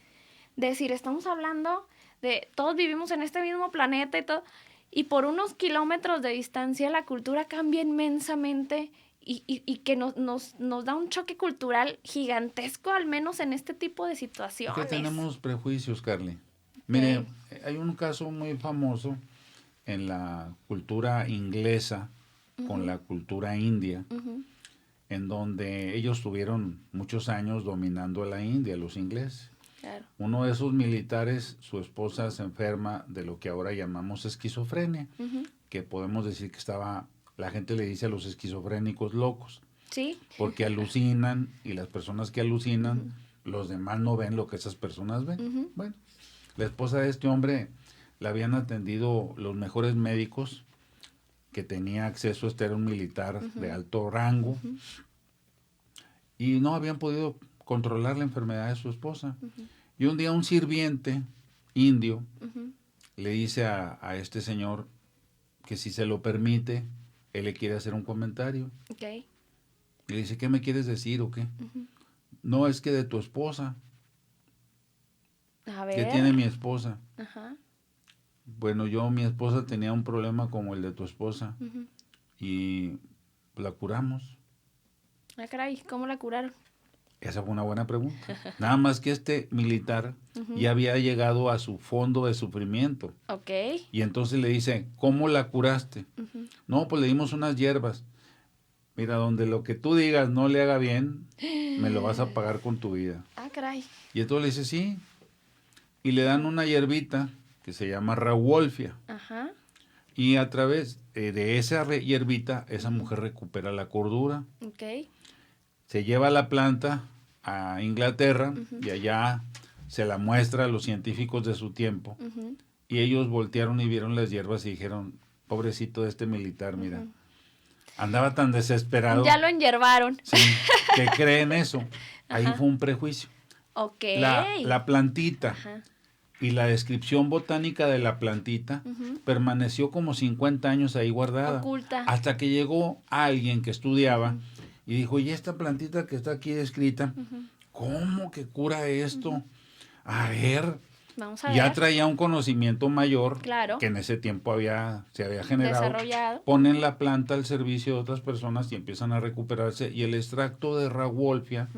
De decir, estamos hablando de todos vivimos en este mismo planeta y todo, y por unos kilómetros de distancia la cultura cambia inmensamente y que nos da un choque cultural gigantesco, al menos en este tipo de Es situaciones. que tenemos prejuicios, Carly. Mire, hay un caso muy famoso en la cultura inglesa con la cultura india, Ujú. en donde ellos tuvieron muchos años dominando a la India, los ingleses. Claro. Uno de esos militares, su esposa se enferma de lo que ahora llamamos esquizofrenia, Ujú. que podemos decir que la gente le dice a los esquizofrénicos locos. Sí. Porque alucinan y las personas que alucinan, los demás no ven lo que esas personas ven. Bueno, la esposa de este hombre la habían atendido los mejores médicos, que tenía acceso, era un militar de alto rango, y no habían podido controlar la enfermedad de su esposa. Y un día un sirviente indio le dice a este señor que si se lo permite, él le quiere hacer un comentario. Okay. Y le dice, ¿qué me quieres decir o qué? No, es que de tu esposa. A ver. ¿Qué tiene mi esposa? Ajá. Bueno, mi esposa tenía un problema como el de tu esposa y la curamos. Ah, caray, ¿cómo la curaron? Esa fue una buena pregunta. Nada más que este militar ya había llegado a su fondo de sufrimiento. Ok. Y entonces le dice, ¿cómo la curaste? No, pues le dimos unas hierbas. Mira, donde lo que tú digas no le haga bien, me lo vas a pagar con tu vida. Ah, caray. Y entonces le dice, sí. Y le dan una hierbita que se llama Rauwolfia. Ajá. Y a través de esa hierbita, esa mujer recupera la cordura. Ok. Se lleva la planta a Inglaterra y allá se la muestra a los científicos de su tiempo. Y ellos voltearon y vieron las hierbas y dijeron, pobrecito de este militar, mira, andaba tan desesperado. Ya lo enyerbaron. Sí, que creen eso. Ahí fue un prejuicio. Ok. La plantita y la descripción botánica de la plantita permaneció como 50 años ahí guardada. Oculta. Hasta que llegó alguien que estudiaba y dijo, ¿y esta plantita que está aquí descrita, cómo que cura esto? A ver. Vamos a ver. Ya traía un conocimiento mayor, Claro, que en ese tiempo se había generado. desarrollado. Ponen la planta al servicio de otras personas y empiezan a recuperarse. Y el extracto de Rauwolfia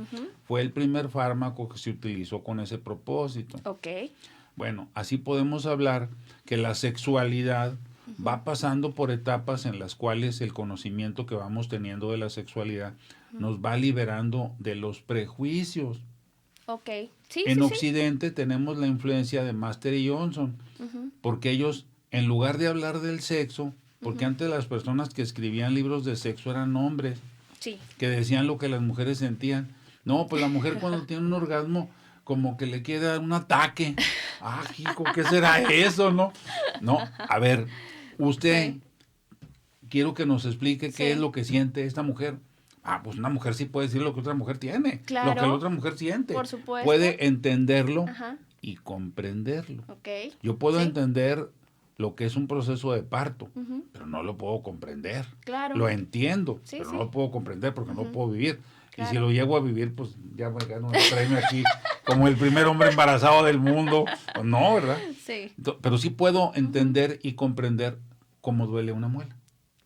fue el primer fármaco que se utilizó con ese propósito. Ok. Bueno, así podemos hablar que la sexualidad va pasando por etapas en las cuales el conocimiento que vamos teniendo de la sexualidad nos va liberando de los prejuicios. Ok. Sí, En sí, Occidente tenemos la influencia de Master y Johnson, porque ellos, en lugar de hablar del sexo, porque antes las personas que escribían libros de sexo eran hombres, sí. que decían lo que las mujeres sentían. No, pues la mujer cuando tiene un orgasmo, como que le quiere dar un ataque. Ah, hijo, ¿qué será eso, no? No, a ver, usted, quiero que nos explique qué es lo que siente esta mujer. Ah, pues una mujer sí puede decir lo que otra mujer tiene, Claro. lo que la otra mujer siente. Por supuesto. Puede entenderlo Ajá. y comprenderlo. Ok. Yo puedo Sí. entender lo que es un proceso de parto, pero no lo puedo comprender. Claro. Lo entiendo, Sí, pero sí. no lo puedo comprender porque no puedo vivir. Claro. Y si lo llego a vivir, pues ya me gano un premio aquí como el primer hombre embarazado del mundo. Pues no, ¿verdad? Sí. Pero sí puedo entender y comprender cómo duele una muela.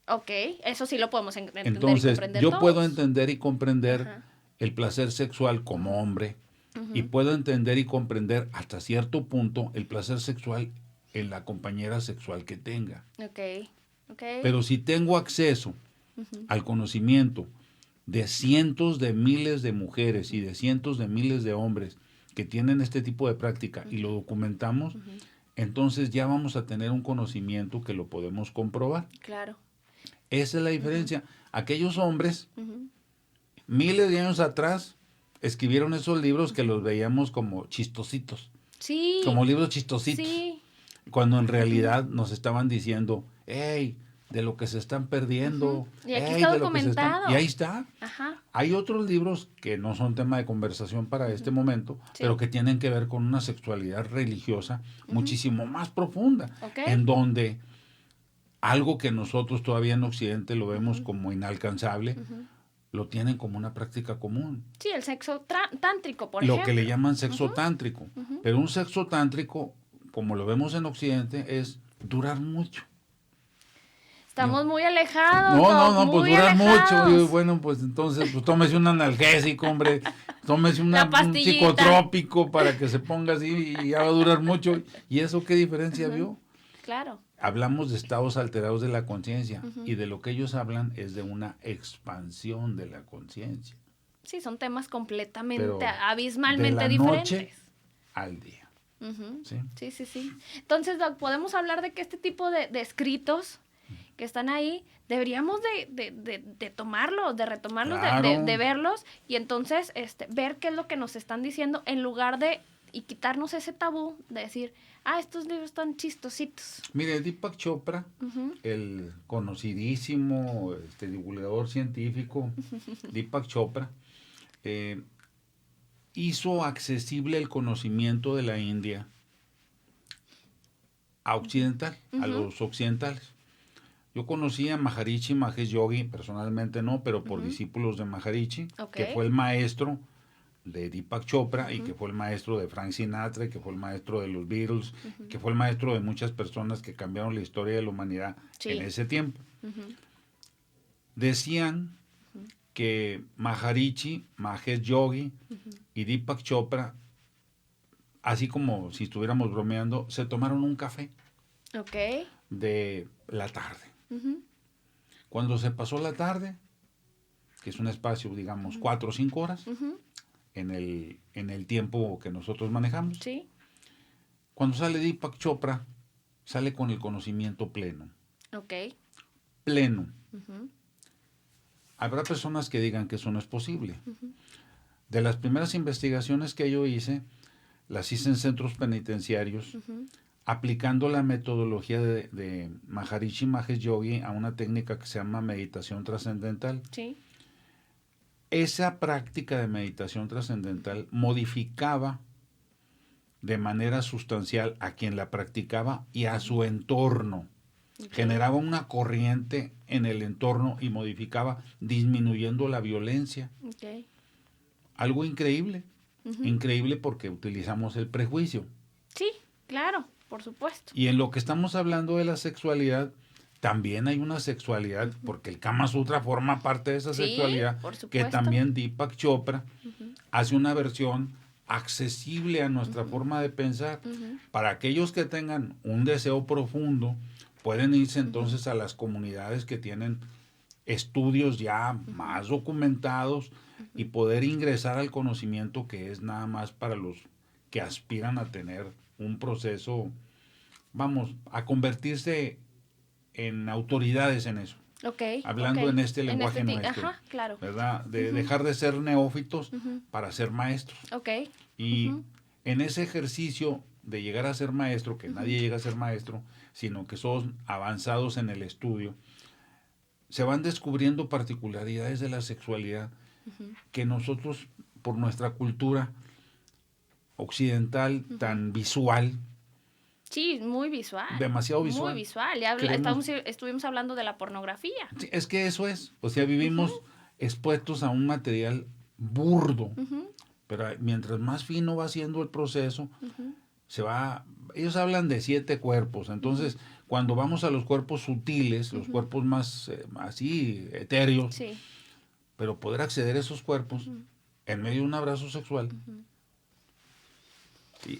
Ok. Eso sí lo podemos entender y Entonces, comprender yo todos. puedo entender y comprender Ajá. el placer sexual como hombre y puedo entender y comprender hasta cierto punto el placer sexual en la compañera sexual que tenga. Ok. Ok. Pero si tengo acceso al conocimiento de cientos de miles de mujeres y de cientos de miles de hombres que tienen este tipo de práctica y lo documentamos, entonces ya vamos a tener un conocimiento que lo podemos comprobar. Claro. Esa es la diferencia. Aquellos hombres, miles de años atrás, escribieron esos libros que los veíamos como chistositos, Sí. como libros chistositos, Sí. cuando en realidad nos estaban diciendo, hey, de lo que se están perdiendo. Y aquí "Ey, está de lo que se están-". documentado. Y ahí está. Ajá. Hay otros libros que no son tema de conversación para este momento, Sí. pero que tienen que ver con una sexualidad religiosa muchísimo más profunda, Ok. en donde algo que nosotros todavía en Occidente lo vemos como inalcanzable, lo tienen como una práctica común. Sí, el sexo tántrico, por Lo ejemplo. que le llaman sexo tántrico. Pero un sexo tántrico, como lo vemos en Occidente, es durar mucho. Estamos muy alejados. No, pues muy durar alejados. mucho. Y bueno, pues entonces, pues tómese un analgésico, hombre. Tómese La un pastillita. psicotrópico para que se ponga así y ya va a durar mucho. ¿Y eso qué diferencia vio? Claro. Hablamos de estados alterados de la conciencia y de lo que ellos hablan es de una expansión de la conciencia. Sí, son temas completamente, Pero abismalmente de la diferentes. noche al día. Ujú. ¿Sí? Sí, sí, sí. Entonces, Doc, podemos hablar de que este tipo de escritos que están ahí, deberíamos de tomarlos, de retomarlos, Claro. de verlos y entonces ver qué es lo que nos están diciendo en lugar de y quitarnos ese tabú de decir, estos libros están chistositos. Mire, Deepak Chopra, el conocidísimo divulgador científico, Deepak Chopra, hizo accesible el conocimiento de la India a occidental, a los occidentales. Yo conocí a Maharishi Mahesh Yogi, personalmente no, pero por discípulos de Maharishi, que fue el maestro de Deepak Chopra y que fue el maestro de Frank Sinatra, y que fue el maestro de los Beatles, que fue el maestro de muchas personas que cambiaron la historia de la humanidad en ese tiempo. Decían que Maharishi Mahesh Yogi y Deepak Chopra, así como si estuviéramos bromeando, se tomaron un café de la tarde. Cuando se pasó la tarde, que es un espacio, digamos, 4 o 5 horas, en el tiempo que nosotros manejamos, cuando sale Deepak Chopra, sale con el conocimiento pleno. Pleno. Habrá personas que digan que eso no es posible. De las primeras investigaciones que yo hice, las hice en centros penitenciarios, aplicando la metodología de Maharishi Mahesh Yogi a una técnica que se llama meditación trascendental. Esa práctica de meditación trascendental modificaba de manera sustancial a quien la practicaba y a su entorno. Generaba una corriente en el entorno y modificaba, disminuyendo la violencia. Algo increíble. Increíble porque utilizamos el prejuicio. Sí, claro, por supuesto. Y en lo que estamos hablando de la sexualidad, también hay una sexualidad, porque el Kama Sutra forma parte de esa sexualidad, que también Deepak Chopra hace una versión accesible a nuestra forma de pensar. Para aquellos que tengan un deseo profundo, pueden irse entonces a las comunidades que tienen estudios ya más documentados y poder ingresar al conocimiento que es nada más para los que aspiran a tener un proceso, vamos, a convertirse en autoridades en eso. Hablando en este lenguaje nuestro, claro. ¿verdad? De dejar de ser neófitos para ser maestros. Y en ese ejercicio de llegar a ser maestro, que nadie llega a ser maestro, sino que son avanzados en el estudio, se van descubriendo particularidades de la sexualidad que nosotros, por nuestra cultura occidental tan visual, sí, muy visual. Demasiado visual. Muy visual. Ya estuvimos hablando de la pornografía. Sí, es que eso es. O sea, vivimos expuestos a un material burdo. Pero mientras más fino va siendo el proceso, ellos hablan de 7 cuerpos. Entonces, cuando vamos a los cuerpos sutiles, los cuerpos más así, etéreos, pero poder acceder a esos cuerpos en medio de un abrazo sexual,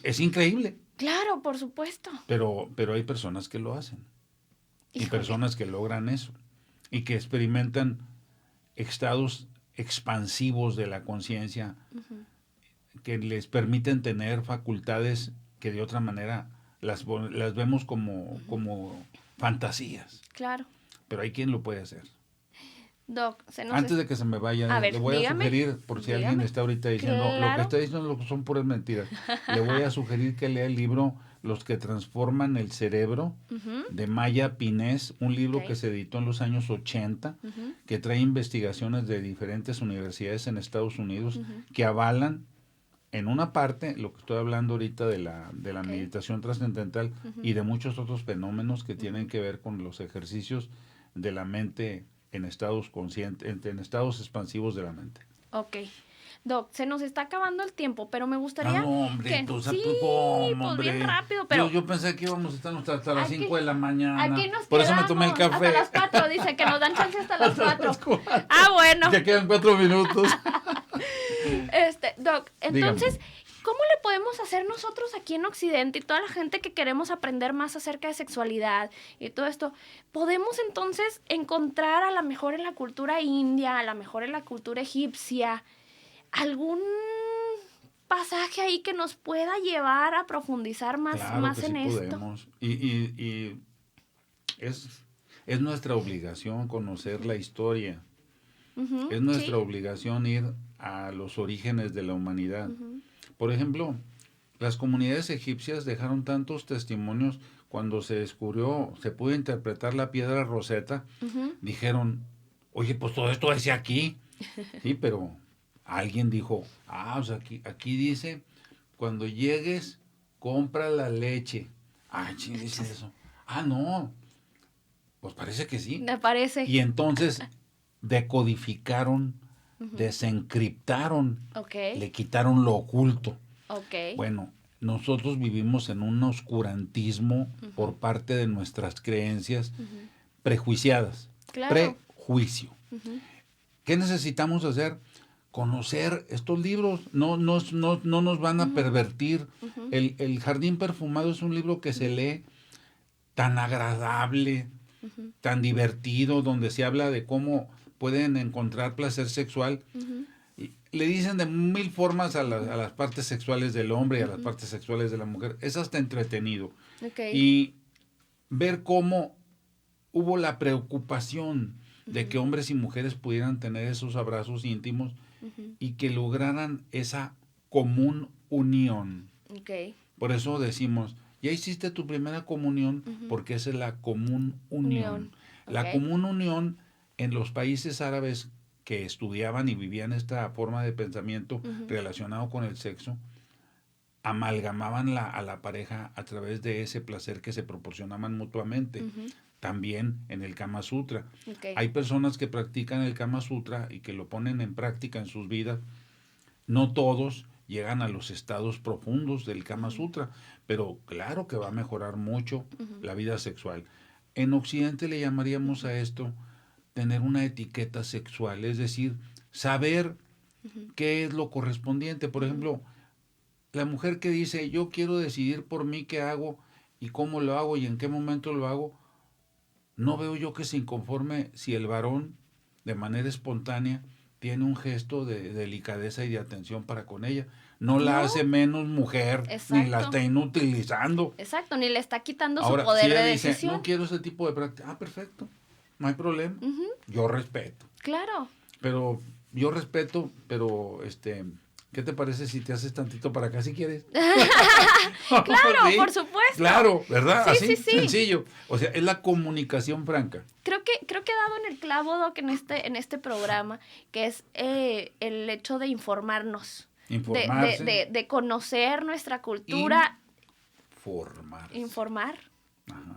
es increíble. Claro, por supuesto. Pero hay personas que lo hacen. Y personas que logran eso. Y que experimentan estados expansivos de la conciencia que les permiten tener facultades que de otra manera las vemos como fantasías. Claro. Pero hay quien lo puede hacer. Doc, antes de que se me vaya, le voy a sugerir, por si alguien está ahorita diciendo, lo que está diciendo son puras mentiras, le voy a sugerir que lea el libro Los que transforman el cerebro, de Maya Pinés, un libro que se editó en los años 80, que trae investigaciones de diferentes universidades en Estados Unidos que avalan en una parte lo que estoy hablando ahorita de la meditación trascendental y de muchos otros fenómenos que tienen que ver con los ejercicios de la mente en estados conscientes, en estados expansivos de la mente. Ok. Doc, se nos está acabando el tiempo, pero me gustaría hombre, que... sí, pues bien rápido, pero... Yo pensé que íbamos a estar hasta las 5 de la mañana. Aquí nos Por eso me tomé el café. Hasta las 4, dice que nos dan chance hasta las 4. Bueno. Ya quedan 4 minutos. Doc, entonces... Dígame. ¿Cómo le podemos hacer nosotros aquí en Occidente y toda la gente que queremos aprender más acerca de sexualidad y todo esto? ¿Podemos entonces encontrar a lo mejor en la cultura india, a lo mejor en la cultura egipcia, algún pasaje ahí que nos pueda llevar a profundizar más Claro que en sí esto? Podemos. Y es nuestra obligación conocer la historia. Ujú, Es nuestra sí. obligación ir a los orígenes de la humanidad. Ujú. Por ejemplo, las comunidades egipcias dejaron tantos testimonios cuando se descubrió, se pudo interpretar la piedra Rosetta, Ujú. dijeron, oye, pues todo esto decía aquí. Sí, pero alguien dijo, o sea, aquí dice, cuando llegues, compra la leche. ¿Quién dice eso? No, pues parece que sí. Me parece. Y entonces decodificaron, desencriptaron, Ok, le quitaron lo oculto. ok. Bueno, nosotros vivimos en un oscurantismo por parte de nuestras creencias prejuiciadas. Claro. Prejuicio. Ujú. ¿Qué necesitamos hacer? Conocer estos libros. No nos van a pervertir. El Jardín Perfumado es un libro que se lee tan agradable, tan divertido, donde se habla de cómo pueden encontrar placer sexual. Y le dicen de 1000 formas a las partes sexuales del hombre y a las partes sexuales de la mujer. Es hasta entretenido. Ok. Y ver cómo hubo la preocupación de que hombres y mujeres pudieran tener esos abrazos íntimos y que lograran esa común unión. Ok. Por eso decimos, ya hiciste tu primera comunión, porque esa es la común unión. Unión. La Ok. común unión en los países árabes que estudiaban y vivían esta forma de pensamiento relacionado con el sexo, amalgamaban a la pareja a través de ese placer que se proporcionaban mutuamente. También en el Kama Sutra. Ok. Hay personas que practican el Kama Sutra y que lo ponen en práctica en sus vidas. No todos llegan a los estados profundos del Kama Sutra, pero claro que va a mejorar mucho la vida sexual. En Occidente le llamaríamos a esto tener una etiqueta sexual, es decir, saber qué es lo correspondiente. Por ejemplo, la mujer que dice, yo quiero decidir por mí qué hago y cómo lo hago y en qué momento lo hago, no veo yo que se inconforme si el varón, de manera espontánea, tiene un gesto de delicadeza y de atención para con ella. No la No. hace menos mujer, ni la Exacto. está inutilizando. Exacto, ni le está quitando su Ahora, si poder ella de dice, decisión. no quiero ese tipo de práctica, perfecto, no hay problema. Yo respeto. Claro. Pero yo respeto, pero ¿qué te parece si te haces tantito para acá si quieres? Claro, Sí, por supuesto. claro, ¿verdad? Sí, Así, sí, sí. sencillo. O sea, es la comunicación franca. Creo que he dado en el clavo, Doc, en este programa, que es el hecho de informarnos. Informarse. De conocer nuestra cultura. Formarse. Informar. Ajá.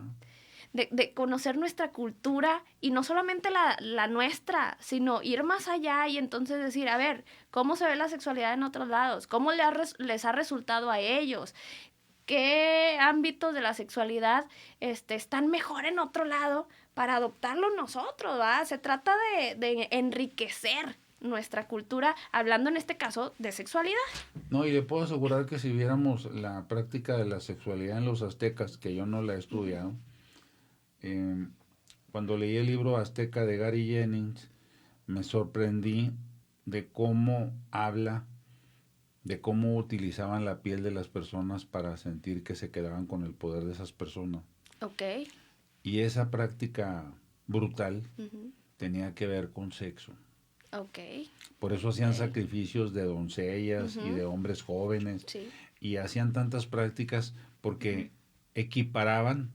De conocer nuestra cultura y no solamente la nuestra, sino ir más allá y entonces decir, a ver, ¿cómo se ve la sexualidad en otros lados? ¿Cómo les ha resultado a ellos? ¿Qué ámbitos de la sexualidad están mejor en otro lado para adoptarlo nosotros? ¿Va? Se trata de enriquecer nuestra cultura, hablando en este caso de sexualidad. No, y le puedo asegurar que si viéramos la práctica de la sexualidad en los aztecas, que yo no la he estudiado, cuando leí el libro Azteca de Gary Jennings, me sorprendí de cómo habla, de cómo utilizaban la piel de las personas para sentir que se quedaban con el poder de esas personas. Ok. Y esa práctica brutal tenía que ver con sexo. Ok. Por eso hacían sacrificios de doncellas y de hombres jóvenes. Sí. Y hacían tantas prácticas porque equiparaban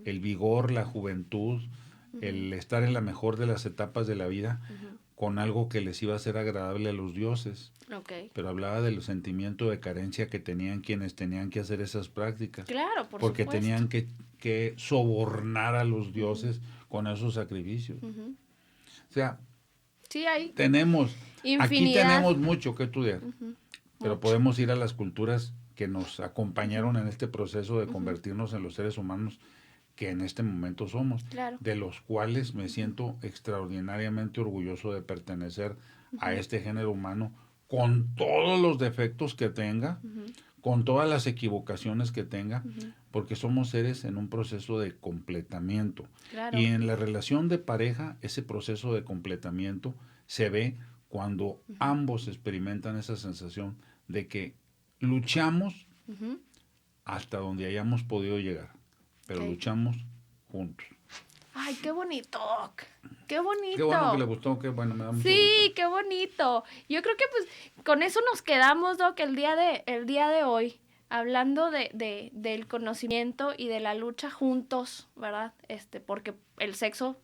el vigor, la juventud, el estar en la mejor de las etapas de la vida con algo que les iba a ser agradable a los dioses. Ok. Pero hablaba del sentimiento de carencia que tenían quienes tenían que hacer esas prácticas. Claro, por porque supuesto. tenían que sobornar a los dioses con esos sacrificios. O sea, Sí, hay tenemos, aquí infinidad. tenemos mucho que estudiar, pero Mucho. podemos ir a las culturas que nos acompañaron en este proceso de convertirnos en los seres humanos que en este momento somos, Claro. de los cuales me siento extraordinariamente orgulloso de pertenecer a este género humano con todos los defectos que tenga, con todas las equivocaciones que tenga, porque somos seres en un proceso de completamiento. Claro. Y en la relación de pareja, ese proceso de completamiento se ve cuando ambos experimentan esa sensación de que luchamos hasta donde hayamos podido llegar, pero Ok. luchamos juntos. Ay, qué bonito. Qué bonito. Qué bueno que le gustó, qué bueno, me da mucho Sí, gusto. qué bonito. Yo creo que pues con eso nos quedamos, Doc, el día de hoy, hablando del conocimiento y de la lucha juntos, ¿verdad? Porque el sexo,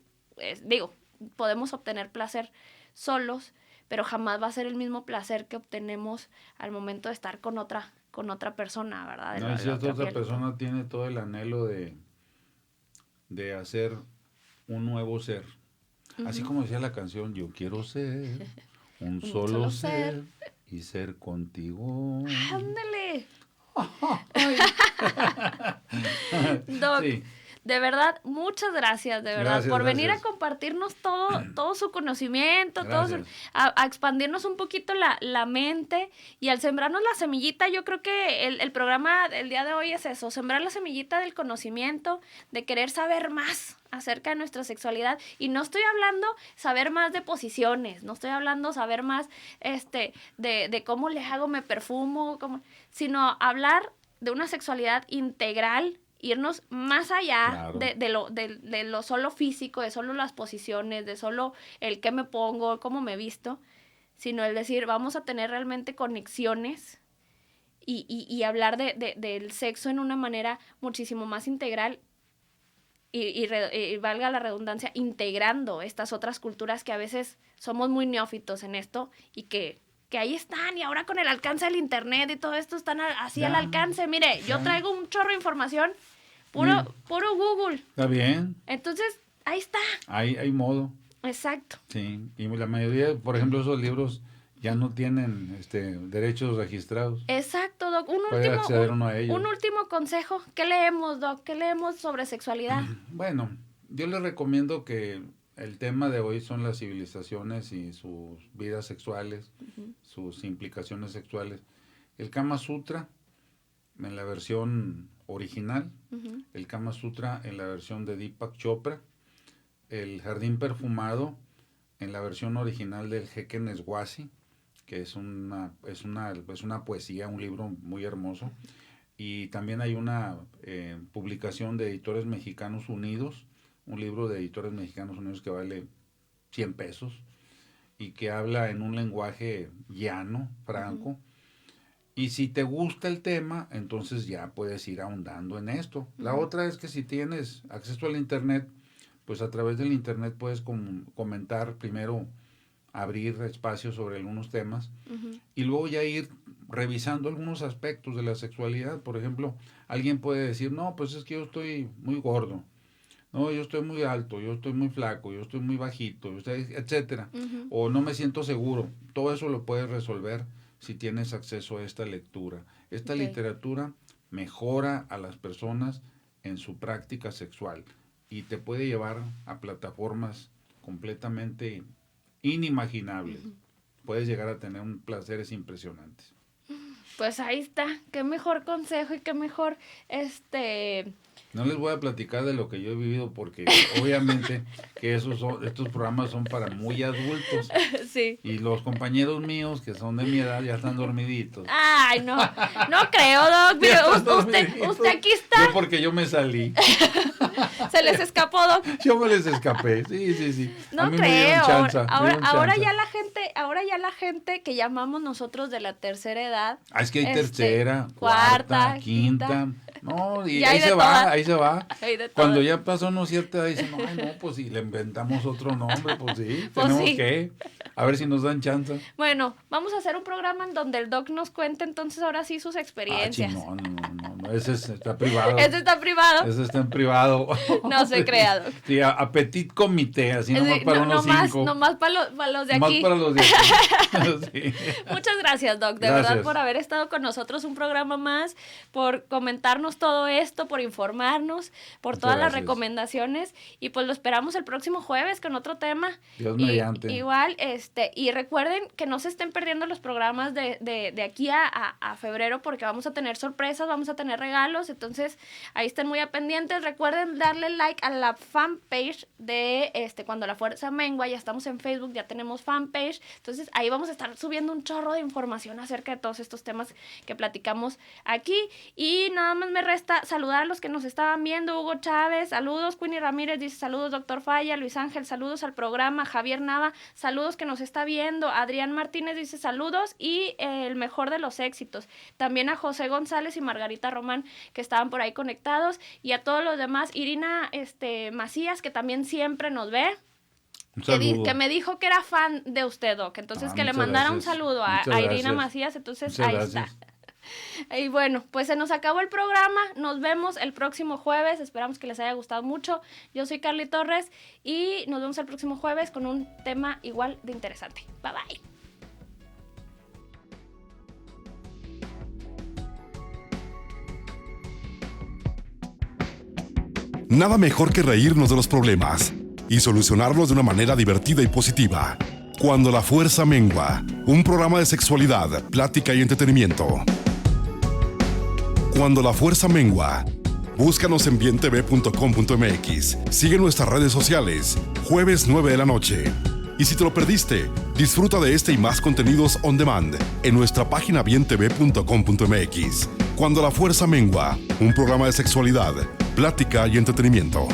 podemos obtener placer solos, pero jamás va a ser el mismo placer que obtenemos al momento de estar con otra persona, ¿verdad? No, y si esta otra persona tiene todo el anhelo de hacer un nuevo ser. Así como decía la canción, yo quiero ser un solo ser y ser contigo. ¡Ándale! Doc, Sí. de verdad, muchas gracias, de verdad, Gracias, por venir a gracias. compartirnos todo su conocimiento, Gracias. a expandirnos un poquito la mente y al sembrarnos la semillita. Yo creo que el programa del día de hoy es eso, sembrar la semillita del conocimiento, de querer saber más acerca de nuestra sexualidad. Y no estoy hablando saber más de posiciones, no estoy hablando saber más de cómo le hago, me perfumo, sino hablar de una sexualidad integral, irnos más allá Claro. de lo solo físico, de solo las posiciones, de solo el qué me pongo, cómo me visto, sino el decir, vamos a tener realmente conexiones y hablar del sexo en una manera muchísimo más integral y valga la redundancia, integrando estas otras culturas que a veces somos muy neófitos en esto y que ahí están, y ahora con el alcance del internet y todo esto están así Ya, al alcance. Mire, yo ya. traigo un chorro de información, puro Google. Está bien, Entonces, ahí está. hay modo, Exacto. sí. Y la mayoría, por ejemplo, esos libros ya no tienen derechos registrados. Exacto, Doc. Puede acceder uno a ellos. Un último consejo. ¿Qué leemos, Doc? ¿Qué leemos sobre sexualidad? Bueno, yo les recomiendo que el tema de hoy son las civilizaciones y sus vidas sexuales, sus implicaciones sexuales. El Kama Sutra en la versión original, el Kama Sutra en la versión de Deepak Chopra, el Jardín Perfumado en la versión original del Jeque Neswasi, que es una poesía, un libro muy hermoso. Y también hay una publicación de Editores Mexicanos Unidos, un libro de Editores Mexicanos Unidos que vale 100 pesos y que habla en un lenguaje llano, franco. Y si te gusta el tema, entonces ya puedes ir ahondando en esto. La otra es que si tienes acceso al internet, pues a través del internet puedes comentar primero, abrir espacios sobre algunos temas y luego ya ir revisando algunos aspectos de la sexualidad. Por ejemplo, alguien puede decir, no, pues es que yo estoy muy gordo, no, yo estoy muy alto, yo estoy muy flaco, yo estoy muy bajito, etcétera, o no me siento seguro. Todo eso lo puedes resolver si tienes acceso a esta lectura. Esta literatura mejora a las personas en su práctica sexual y te puede llevar a plataformas completamente inimaginables. Puedes llegar a tener placeres impresionantes. Pues ahí está. Qué mejor consejo y qué mejor No les voy a platicar de lo que yo he vivido porque obviamente que estos programas son para muy adultos. Sí. Y los compañeros míos que son de mi edad ya están dormiditos. Ay, no creo, Doc. Mire, Ya están usted dormiditos. aquí está. Yo porque yo me salí. Se les escapó, Doc. Yo me les escapé. Sí. No a mí me dieron creo. chanza, me Ahora dieron ya chanza. la gente que llamamos nosotros de la tercera edad. Ah, es que hay tercera, cuarta, quinta. No, y Ya hay ahí de se todas. va, ahí se va. Hay de Cuando todas. ya pasó una cierta edad, dicen, ay, no, pues si le inventamos otro nombre, pues sí, Pues tenemos sí. que. A ver si nos dan chance. Bueno, vamos a hacer un programa en donde el Doc nos cuente entonces ahora sí sus experiencias. No, ese está privado. Este está privado. Ese está en privado. No se crea, Doc. Sí, a petit comité, así nomás para unos cinco. Nomás para los de Nomás aquí. para los de aquí. Sí. Muchas gracias, Doc, de Gracias. verdad, por haber estado con nosotros un programa más, por comentarnos todo esto, por informarnos, por Muchas todas las gracias. recomendaciones, y pues lo esperamos el próximo jueves con otro tema. Dios Y- mediante. Igual, y recuerden que no se estén perdiendo los programas de aquí a febrero, porque vamos a tener sorpresas, vamos a tener trae regalos, entonces ahí estén muy pendientes. Recuerden darle like a la fanpage de Cuando la Fuerza Mengua. Ya estamos en Facebook, ya tenemos fanpage, entonces ahí vamos a estar subiendo un chorro de información acerca de todos estos temas que platicamos aquí. Y nada más me resta saludar a los que nos estaban viendo. Hugo Chávez, saludos. Queenie Ramírez dice saludos, doctor Falla. Luis Ángel, saludos al programa. Javier Nava, saludos, que nos está viendo. Adrián Martínez dice saludos y el mejor de los éxitos. También a José González y Margarita Román, que estaban por ahí conectados, y a todos los demás. Irina Macías, que también siempre nos ve, que me dijo que era fan de usted, Doc. Entonces que le mandara un saludo a Irina Macías. Entonces ahí está. Y bueno, pues se nos acabó el programa. Nos vemos el próximo jueves. Esperamos que les haya gustado mucho. Yo soy Carly Torres y nos vemos el próximo jueves con un tema igual de interesante. Bye bye. Nada mejor que reírnos de los problemas y solucionarlos de una manera divertida y positiva. Cuando la Fuerza Mengua, un programa de sexualidad, plática y entretenimiento. Cuando la Fuerza Mengua. Búscanos en bientv.com.mx. Sigue nuestras redes sociales. Jueves 9 de la noche. Y si te lo perdiste, disfruta de este y más contenidos on demand en nuestra página bientv.com.mx. Cuando la Fuerza Mengua, un programa de sexualidad, plática y entretenimiento.